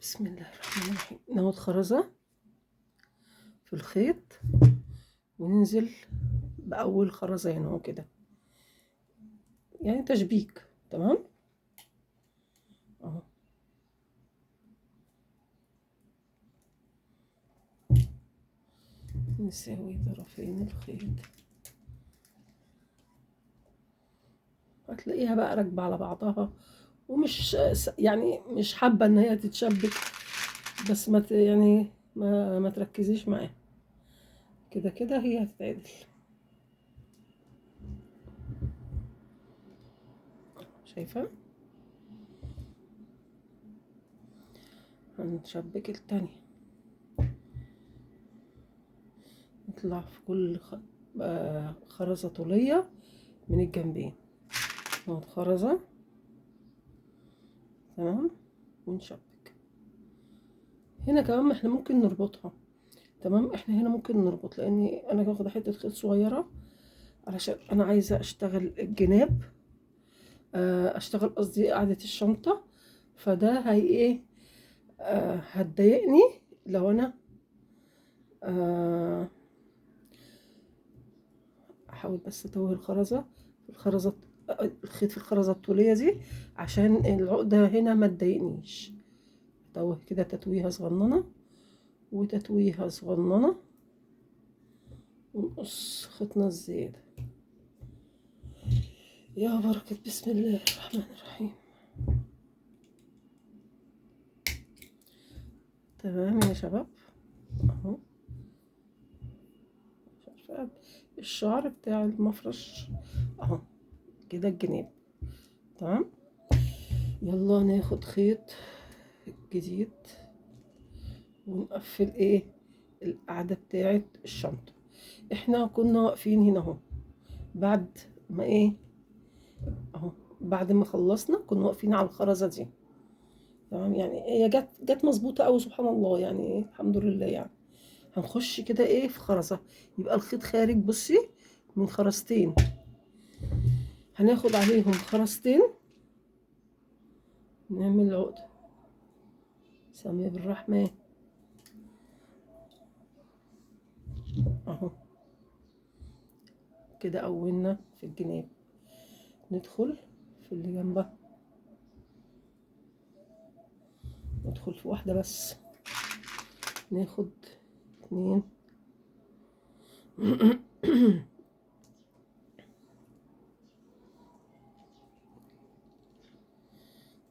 بسم الله الرحمن الرحيم. ناخد خرزة في الخيط وننزل بأول خرزة هنا اهو كده، يعني تشبيك. تمام اهو. نساوي طرفين الخيط، هتلاقيها بقى راكبة على بعضها، ومش يعني مش حابة ان هي تتشبك، بس يعني ما تركزيش معاها، كده كده هي هتتعدل. شايفة؟ هنشبك التانية، نطلع في كل خرزة طولية من الجنبين، ناخد خرزة. تمام، ونشبك هنا كمان. احنا ممكن نربطها. تمام، احنا هنا ممكن نربط، لاني انا باخد حتة خيط صغيرة علشان انا عايزة اشتغل الجناب، اشتغل قصدي قاعدة الشنطة. فده هي ايه، هتضايقني لو انا آه، احاول بس اتوه الخرزة الخيط في الخرزة الطولية دي عشان العقدة هنا ما تضايقنيش. اتوه كده تتويهة صغننة وتتويهة صغننة، ونقص خيطنا الزيادة. يا بركة بسم الله الرحمن الرحيم. تمام يا شباب اهو. مش عارفة الشعر بتاع المفرش اهو كده الجناب. تمام، يلا ناخد خيط جديد ونقفل ايه القاعدة بتاعة الشنطة. احنا كنا واقفين هنا اهو، بعد ما ايه اهو، بعد ما خلصنا كنا واقفين على الخرزة دي. تمام، يعني هي جت مظبوطة قوي سبحان الله، يعني ايه الحمد لله يعني. هنخش كده ايه في خرزة، يبقى الخيط خارج. بصي، من خرزتين هناخد عليهم خرزتين، نعمل عقدة. سامية بالرحمن اهو كده قولنا في الجناب. ندخل في اللي جنبها، ندخل في واحدة بس، ناخد 2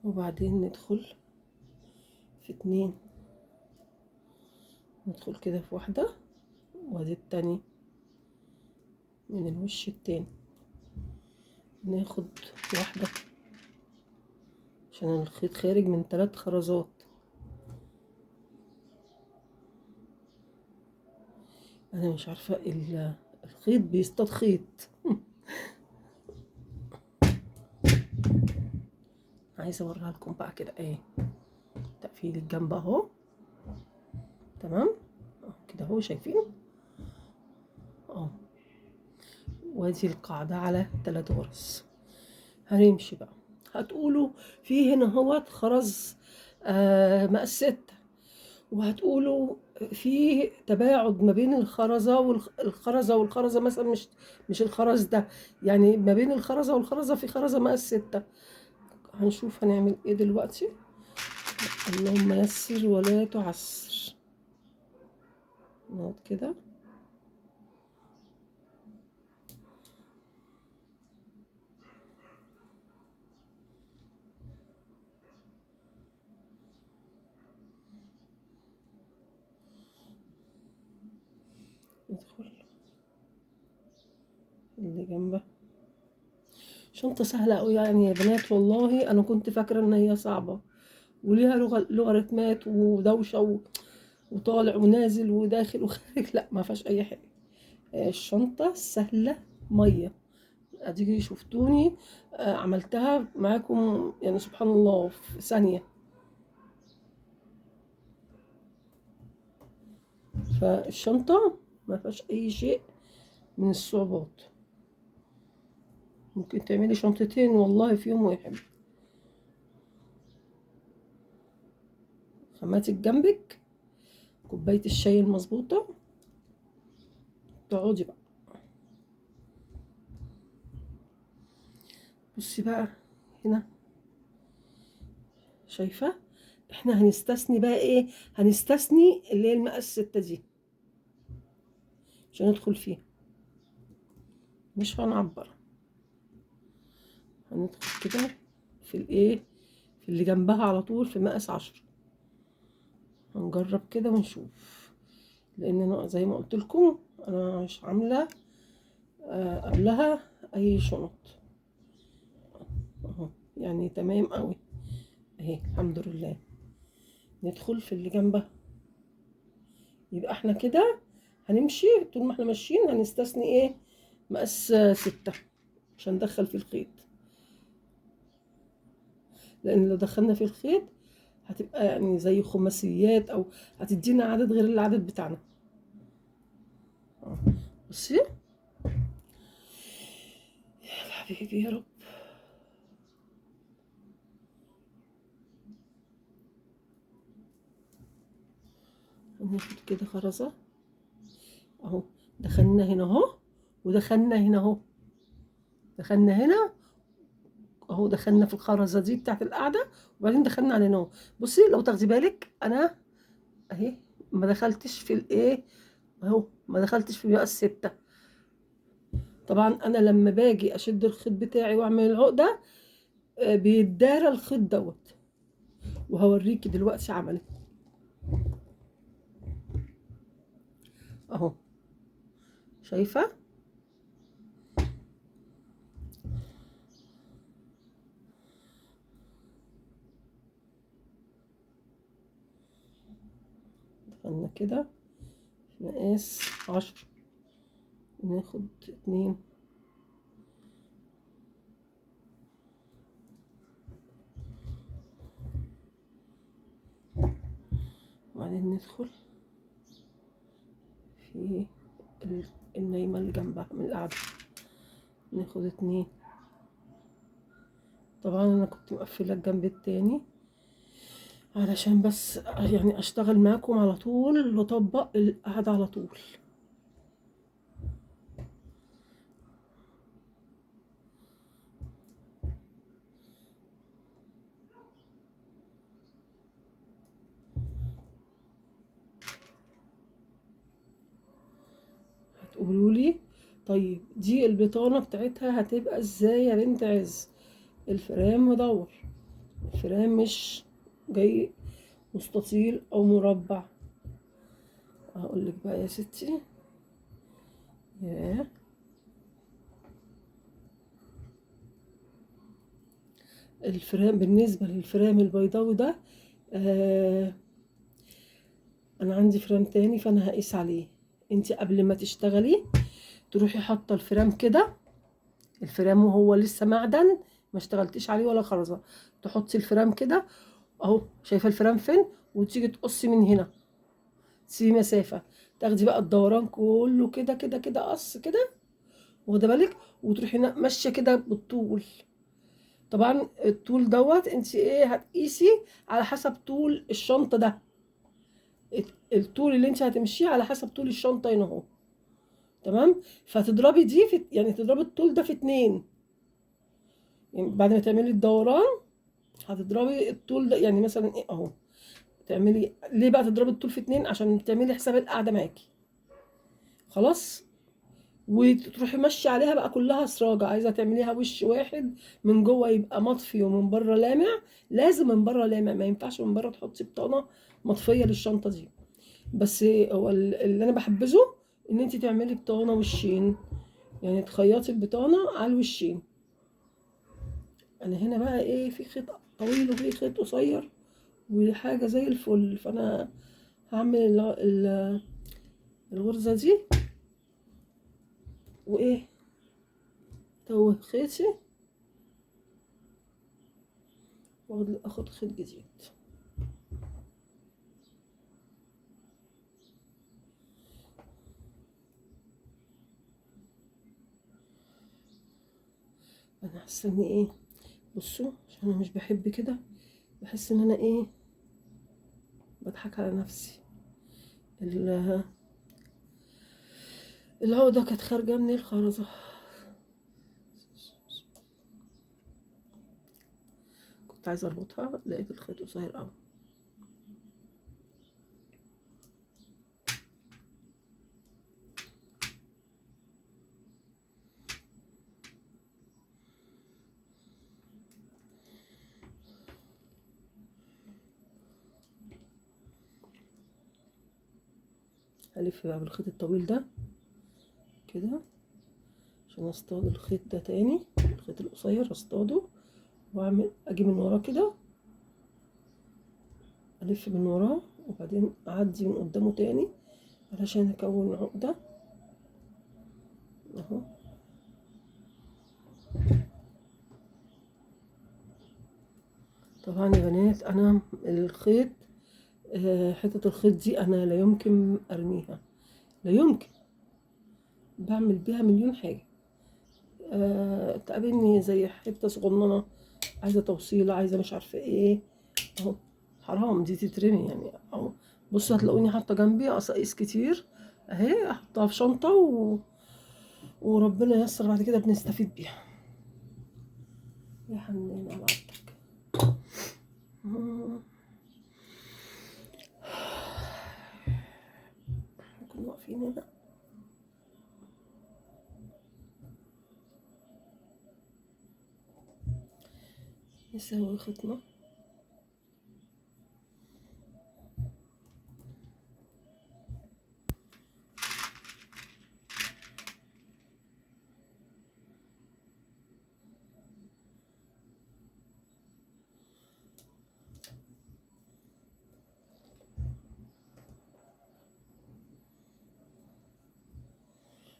وبعدين ندخل في 2، ندخل كده في واحدة وادي التانية من الوش التاني، ناخد واحدة عشان الخيط خارج من 3 خرزات. انا مش عارفة الخيط بيصطاد خيط. عايزة اوريها لكم بقى كده ايه تقفيل الجنب اهو. تمام كده اهو، شايفين اهو. وادي القاعدة على 3 غرز. هنمشي بقى، هتقولوا في هنا اهوت خرز مقاس 6، وهتقولوا في تباعد ما بين الخرزة والخرزة مثلا، مش الخرز ده، يعني ما بين الخرزة والخرزة في خرزة مقاس 6. هنشوف هنعمل ايه دلوقتي. اللهم يسر ولا تعسر. نقعد كده، ندخل اللي جنبه. شنطة سهلة أوي يعني يا بنات، والله أنا كنت فاكرة إن هي صعبة وليها لغة رتمات ودوشة وطالع ونازل وداخل وخارج. لا ما فيهاش أي حاجة، الشنطة سهلة مية. اديكي شفتوني عملتها معاكم يعني سبحان الله في ثانية. فالشنطة ما فيهاش أي شيء من الصعوبات، ممكن تعملي شنطتين والله في يوم واحد. خماتك جنبك، كوباية الشاي المظبوطة، تقعدي بقى. بصي بقى هنا، شايفة احنا هنستثني بقى ايه؟ هنستثني اللي هي المقاس 6 دي عشان ندخل فيها، مش هنعبر. هندخل كده في الايه، في اللي جنبها على طول في مقاس 10. هنجرب كده ونشوف، لان انا زي ما قلت لكم انا مش عامله قبلها اي شنط اهو، يعني تمام قوي اهي الحمد لله. ندخل في اللي جنبها، يبقى احنا كده هنمشي طول ما احنا ماشيين هنستثني ايه؟ مقاس 6 عشان ندخل في الخيط، لان لو دخلنا في الخيط هتبقى يعني زي خماسيات او هتدينا عدد غير العدد بتاعنا. بصي يا حبيبي يا رب. هناخد كده خرزة اهو، دخلنا هنا اهو ودخلنا هنا اهو، دخلنا هنا اهو، دخلنا في الخرزة دي بتاعت القاعدة وبعدين دخلنا على هنا اهو. بصي لو تاخدي بالك انا اهي ما دخلتش في الايه اهو، ما دخلتش في مقاس 6. طبعا انا لما باجي اشد الخيط بتاعي واعمل العقدة بيتدارى الخيط دوت، وهوريكي دلوقتي عملي اهو، شايفة. دخلنا كده في مقاس 10، ناخد 2 وبعدين ندخل في النايمة اللي جنبها من القعدة، ناخد 2. طبعا انا كنت مقفلة الجنب التاني علشان بس يعني اشتغل معاكم على طول واطبق القعدة على طول. هتقولوا لي طيب دي البطانة بتاعتها هتبقى ازاي يا بنت عز؟ الفرام مدور، الفرام مش جاي مستطيل او مربع. هقول لك بقى يا ستي، ياه الفرام بالنسبة للفرام البيضاوي ده آه انا عندي فرام تاني فانا هقيس عليه. انتي قبل ما تشتغلي تروحي حاطة الفرام كده، الفرام وهو لسه معدن ما اشتغلتيش عليه ولا خرزة، تحطي الفرام كده اهو، شايفة الفرام فين؟ وتيجي تقصي من هنا تسيبي مسافة، تاخدي بقى الدوران كله كده كده كده قص كده، واخدة بالك، وتروحي ماشية كده بالطول. طبعا الطول دوت انت ايه هتقيسي على حسب طول الشنطة ده، الطول اللي انت هتمشيه على حسب طول الشنطة هنا اهو. تمام. فتضربي دي في، يعني تضربي الطول ده في اتنين، يعني بعد ما تعملي الدوران هتضربي الطول ده، يعني مثلا ايه اهو، تعملي ليه بقى تضربي الطول في اتنين؟ عشان تعملي حساب القعدة معاكي. خلاص. وتروحي ماشية عليها بقى كلها سراجة، عايزة تعمليها وش واحد من جوه يبقى مطفي ومن بره لامع، لازم من بره لامع، ما ينفعش من بره تحطي بطانة مطفية للشنطة دي. بس هو اللي انا بحبذه ان انت تعملي بطانة وشين، يعني تخيطي البطانة على الوشين. انا هنا بقى ايه، في خيط طويل وفي خيط قصير وحاجة زي الفل، فانا هعمل الغرزة دي وايه، توه خيطي واخد خيط جديد. انا حاسه ان ايه، بصوا عشان انا مش بحب كده، بحس ان انا ايه، بضحك على نفسي. ال- العقده كانت خارجه من الخرزه، كنت عايزه اربطها لقيت الخيط قصير قوي. هلف بقى بالخيط الطويل ده كده عشان اصطاد الخيط ده تاني، الخيط القصير اصطاده، واعمل اجي من وراه كده، الف من وراه وبعدين اعدي من قدامه تاني علشان اكون عقده اهو. طبعا يا بنات انا الخيط، حتة الخيط دي انا لا يمكن ارميها، لا يمكن، بعمل بيها مليون حاجة. تقابلني زي حتة صغننة عايزة توصيلة، عايزة مش عارفة ايه اهو، حرام دي تترمي يعني اهو. بصوا هتلاقوني حاطة جنبي قصاقيس كتير اهي، احطها في شنطة وربنا ييسر بعد كده بنستفيد بيها. يا حنين على عبدك. كنا واقفين هنا، نسوي خطنا.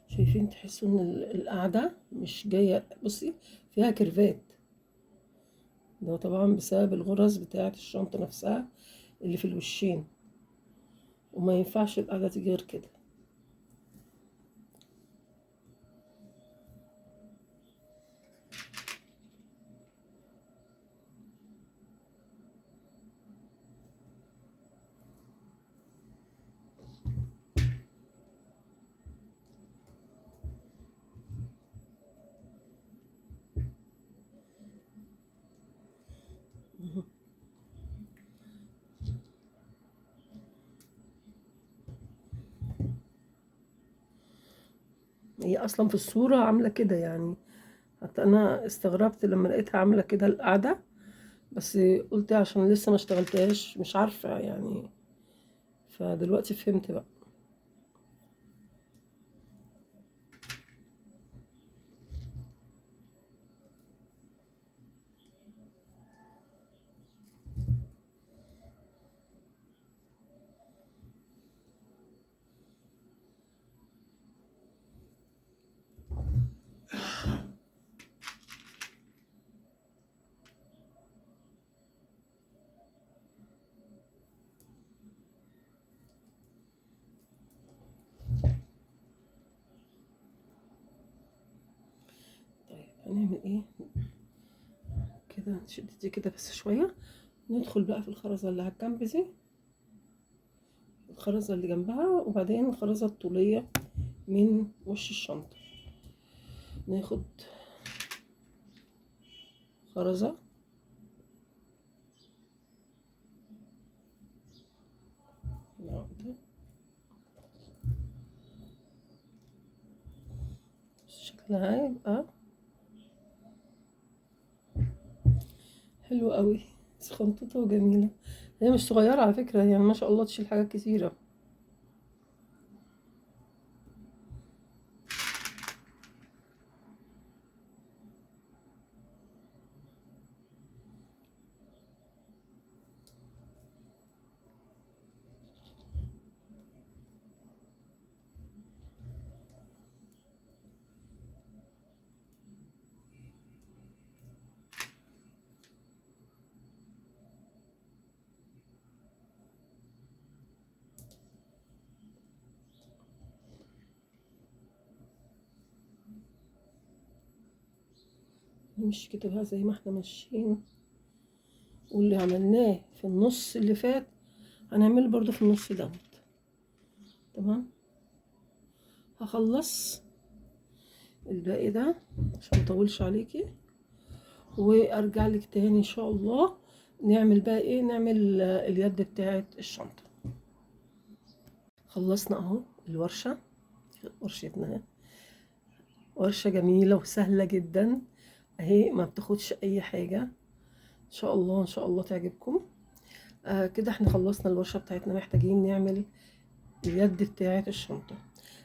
شايفين، تحسوا ان القعدة مش جاية، بصي فيها كيرفات، ده طبعا بسبب الغرز بتاعة الشنطة نفسها اللي في الوشين، وما ينفعش القعدة تيجي غير كده. هي اصلا في الصورة عاملة كده يعني، حتى انا استغربت لما لقيتها عاملة كده القعدة، بس قلت عشان لسه ما اشتغلتهاش مش عارفة يعني، فدلوقتي فهمت بقى. كده نشد دي كده بس شويه. ندخل بقى في الخرزه اللي على الجنب دي، الخرزه اللي جنبها، وبعدين الخرزه الطوليه من وش الشنطه. ناخد خرزه واحدة، شكلها هيبقى حلو قوي، سخنططة وجميلة. هي مش صغيرة على فكرة، يعني ما شاء الله تشيل حاجات كتيرة. نمشي كده بقى زي ما احنا ماشيين، واللي عملناه في النص اللي فات هنعمله برضو في النص دوت. تمام. هخلص الباقي ده عشان مطولش عليكي، وارجع لك تاني ان شاء الله. نعمل بقى ايه؟ نعمل اليد بتاعت الشنطة. خلصنا اهو الورشة، ورشتنا اهي، ورشة جميلة وسهلة جدا اهي، ما بتاخدش اي حاجة. ان شاء الله ان شاء الله تعجبكم. كده احنا خلصنا الورشة بتاعتنا. محتاجين نعمل اليد بتاعت الشنطة.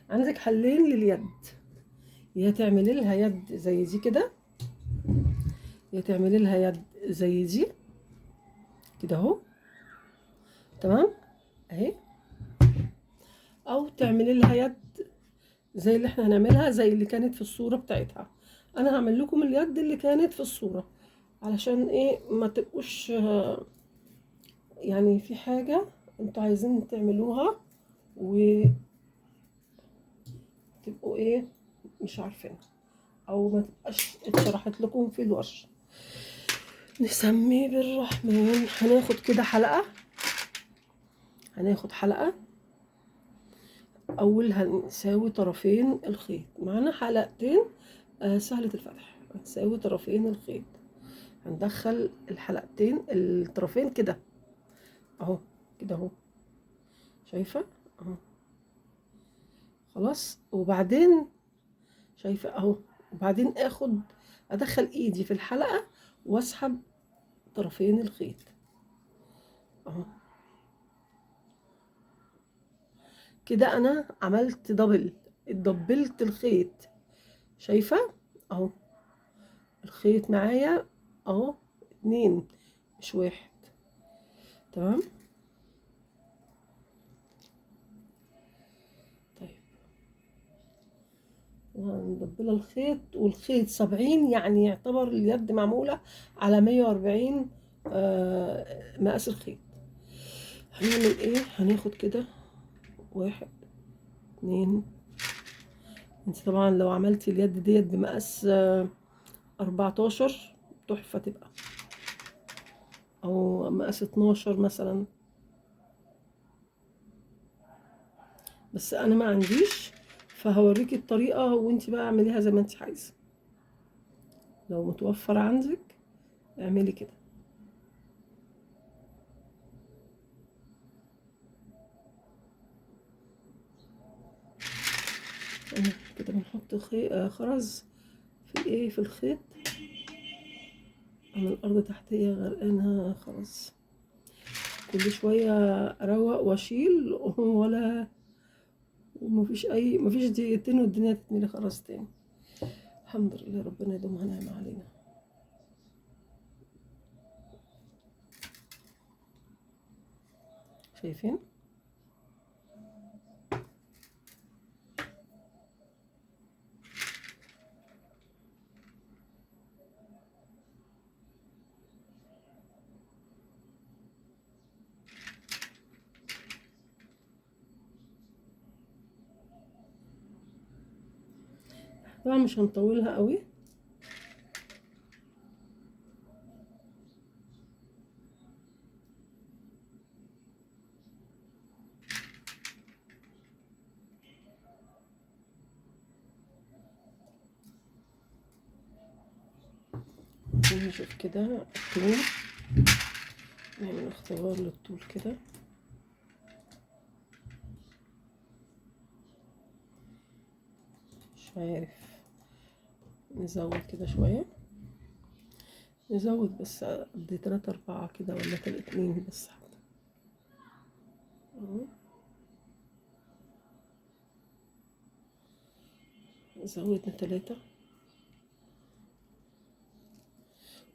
عندك حلين لليد، يا تعملي لها يد زي دي كده، يا تعملي لها يد زي دي كده اهو. تمام اهي، او تعملي لها يد زي اللي احنا هنعملها، زي اللي كانت في الصورة بتاعتها. انا هعمل لكم اليد اللي كانت في الصورة علشان ايه ما تبقوش يعني في حاجة انتوا عايزين تعملوها وتبقوا ايه مش عارفين، او ما تبقاش اتشرحت لكم في الورش. نسمي بالرحمن. هناخد كده حلقة، هناخد حلقة اول هنساوي طرفين الخيط. معانا حلقتين سهلة الفتح، هنساوي طرفين الخيط. هندخل الحلقتين الطرفين كده اهو، كده اهو، شايفة اهو. خلاص، وبعدين شايفة اهو، وبعدين ادخل ايدي في الحلقة واسحب طرفين الخيط اهو. كده انا عملت دبل، اتدبلت الخيط. شايفة اهو الخيط معايا اهو، اتنين مش واحد. تمام. طيب وهندبل الخيط، والخيط 70، يعني يعتبر اليد معمولة على 140 مقاس الخيط. هنعمل ايه؟ هناخد كده واحد اتنين. انت طبعا لو عملتي اليد ديت بمقاس 14 تحفة تبقى، او مقاس 12 مثلا، بس انا ما عنديش، فهوريكي الطريقة وانت بقى اعمليها زي ما انت عايزة. لو متوفر عندك اعملي كده. كده بنحط خرز في ايه في الخيط. انا الارض تحتية غرقانة خرز، كل شوية اروق واشيل ولا، مفيش دقيقتين والدنيا تتملي خرز تاني. الحمد لله، ربنا يدومها نعمة علينا. شايفين؟ طبعا مش هنطولها قوي. نشوف كده الطول، نعمل اختبار للطول كده. مش عارف، نزود كده شوية، نزود بس قد 3 4 كده، ولا 2 بس حتى. أهو. زودنا 3.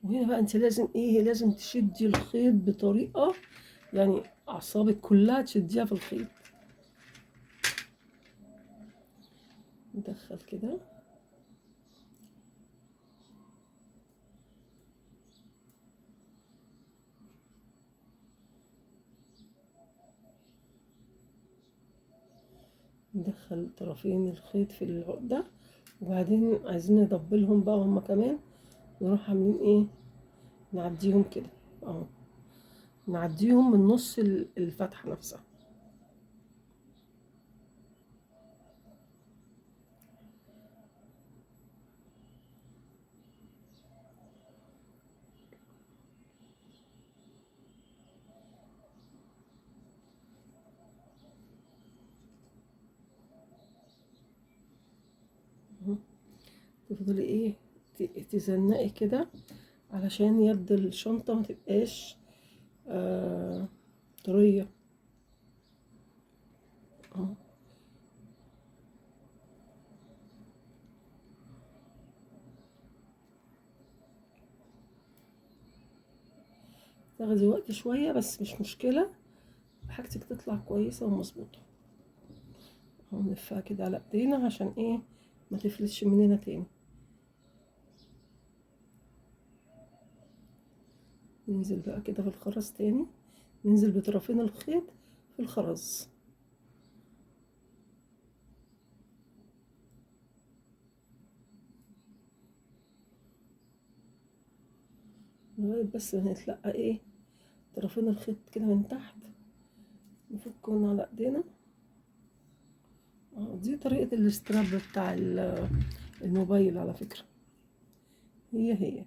وهنا بقى انت لازم ايه، لازم تشدي الخيط بطريقة، يعني اعصابك كلها تشديها في الخيط. ندخل كده، ندخل طرفين الخيط في العقدة، وبعدين عايزين ندبلهم بقى هما كمان، نروح عاملين ايه، نعديهم كده اهو، نعديهم من نص الفتحة نفسها. اهو. تفضلي ايه، تزنقي كده علشان يد الشنطة ما تبقاش طرية اهو. تاخدي وقت شوية بس مش مشكلة، حاجتك تطلع كويسة ومظبوطة. اهو نلفها كده على ايدينا عشان ايه، ما تفلتش مننا تاني. ننزل بقى كده في الخرز تاني، ننزل بطرفين الخيط في الخرز. لغاية بس ما نتلقى ايه، طرفين الخيط كده من تحت، نفكهم على ايدينا. دي طريقة الاستراب بتاع الموبايل على فكرة، هي.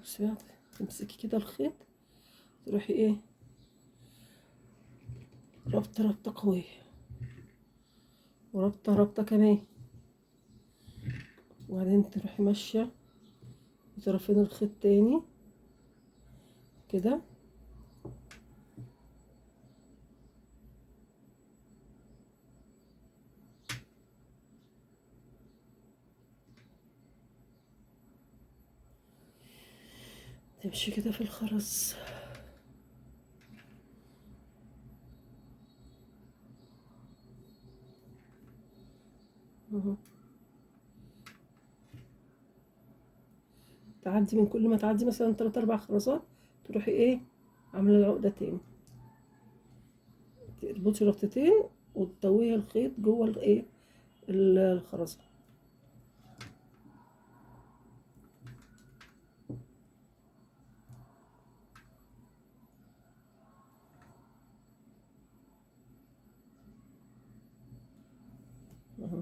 بس بقى تمسكي كده الخيط، تروحي ايه، ربطة قوية، وربطة كمان، وبعدين تروحي ماشية بطرفين الخيط تاني كده. تمشي كده في الخرز. اهو. تعدي من كل ما تعدي مثلا 3 4 خرزات، تروحي ايه، عاملة العقدة تاني، تربطي ربطتين وتطويي الخيط جوه الايه، الخرزة. اهو.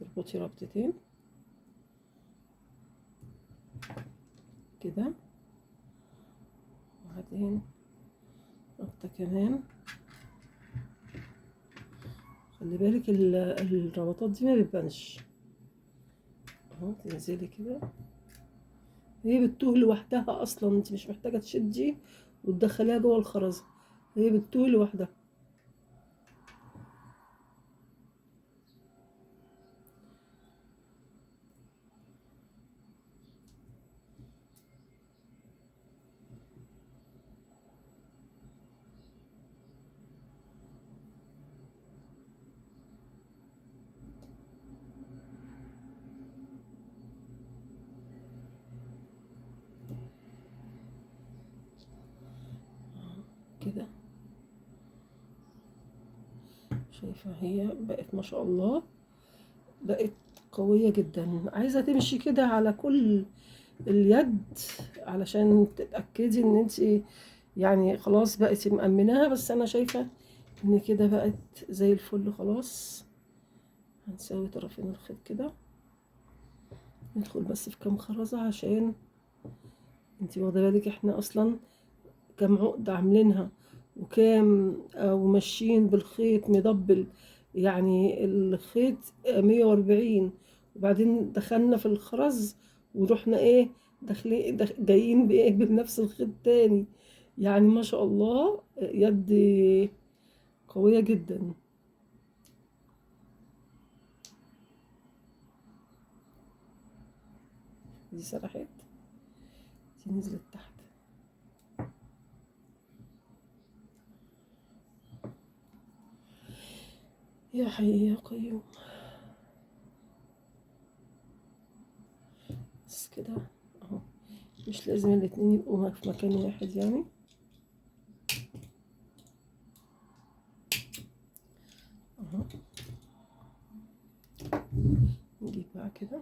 تربطي ربطتين كده، وبعدين ربطة كمان. خلي بالك الربطات دي ما بتبانش اهو. تنزلي كده، هي بتتوه لوحدها اصلا، انت مش محتاجة تشدي وتدخليها جوه الخرزة، هي بتتوه لوحدها. كده شايفة هي بقت ما شاء الله، بقت قوية جدا. عايزة تمشي كده على كل اليد علشان تتأكدي ان انت يعني خلاص بقت مأمناها، بس انا شايفة ان كده بقت زي الفل خلاص. هنساوي طرفين الخيط كده، ندخل بس في كام خرزة عشان انتي واخدة بالك احنا اصلا كام عقدة عاملينها، وكام وماشيين بالخيط مدبل، يعني الخيط 140، وبعدين دخلنا في الخرز ورحنا ايه داخلين جايين بايه بنفس الخيط تاني. يعني ما شاء الله يدي قوية جدا. دي سرحت، دي نزلت تحت. يا حي يا قيوم. بس كده اهو، مش لازم الاتنين يبقوا في مكان واحد يعني. اهو نجيب بقى كده.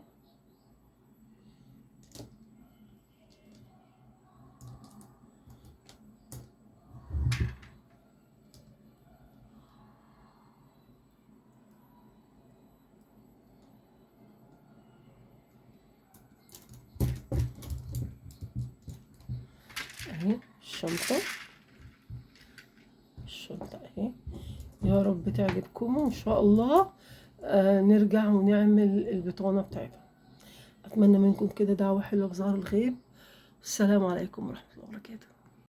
اهي الشنطة، الشنطة اهي. يا رب تعجبكم وان شاء الله نرجع ونعمل البطانة بتاعتها. اتمنى منكم كده دعوة حلوة بظهر الغيب. السلام عليكم ورحمة الله وبركاته.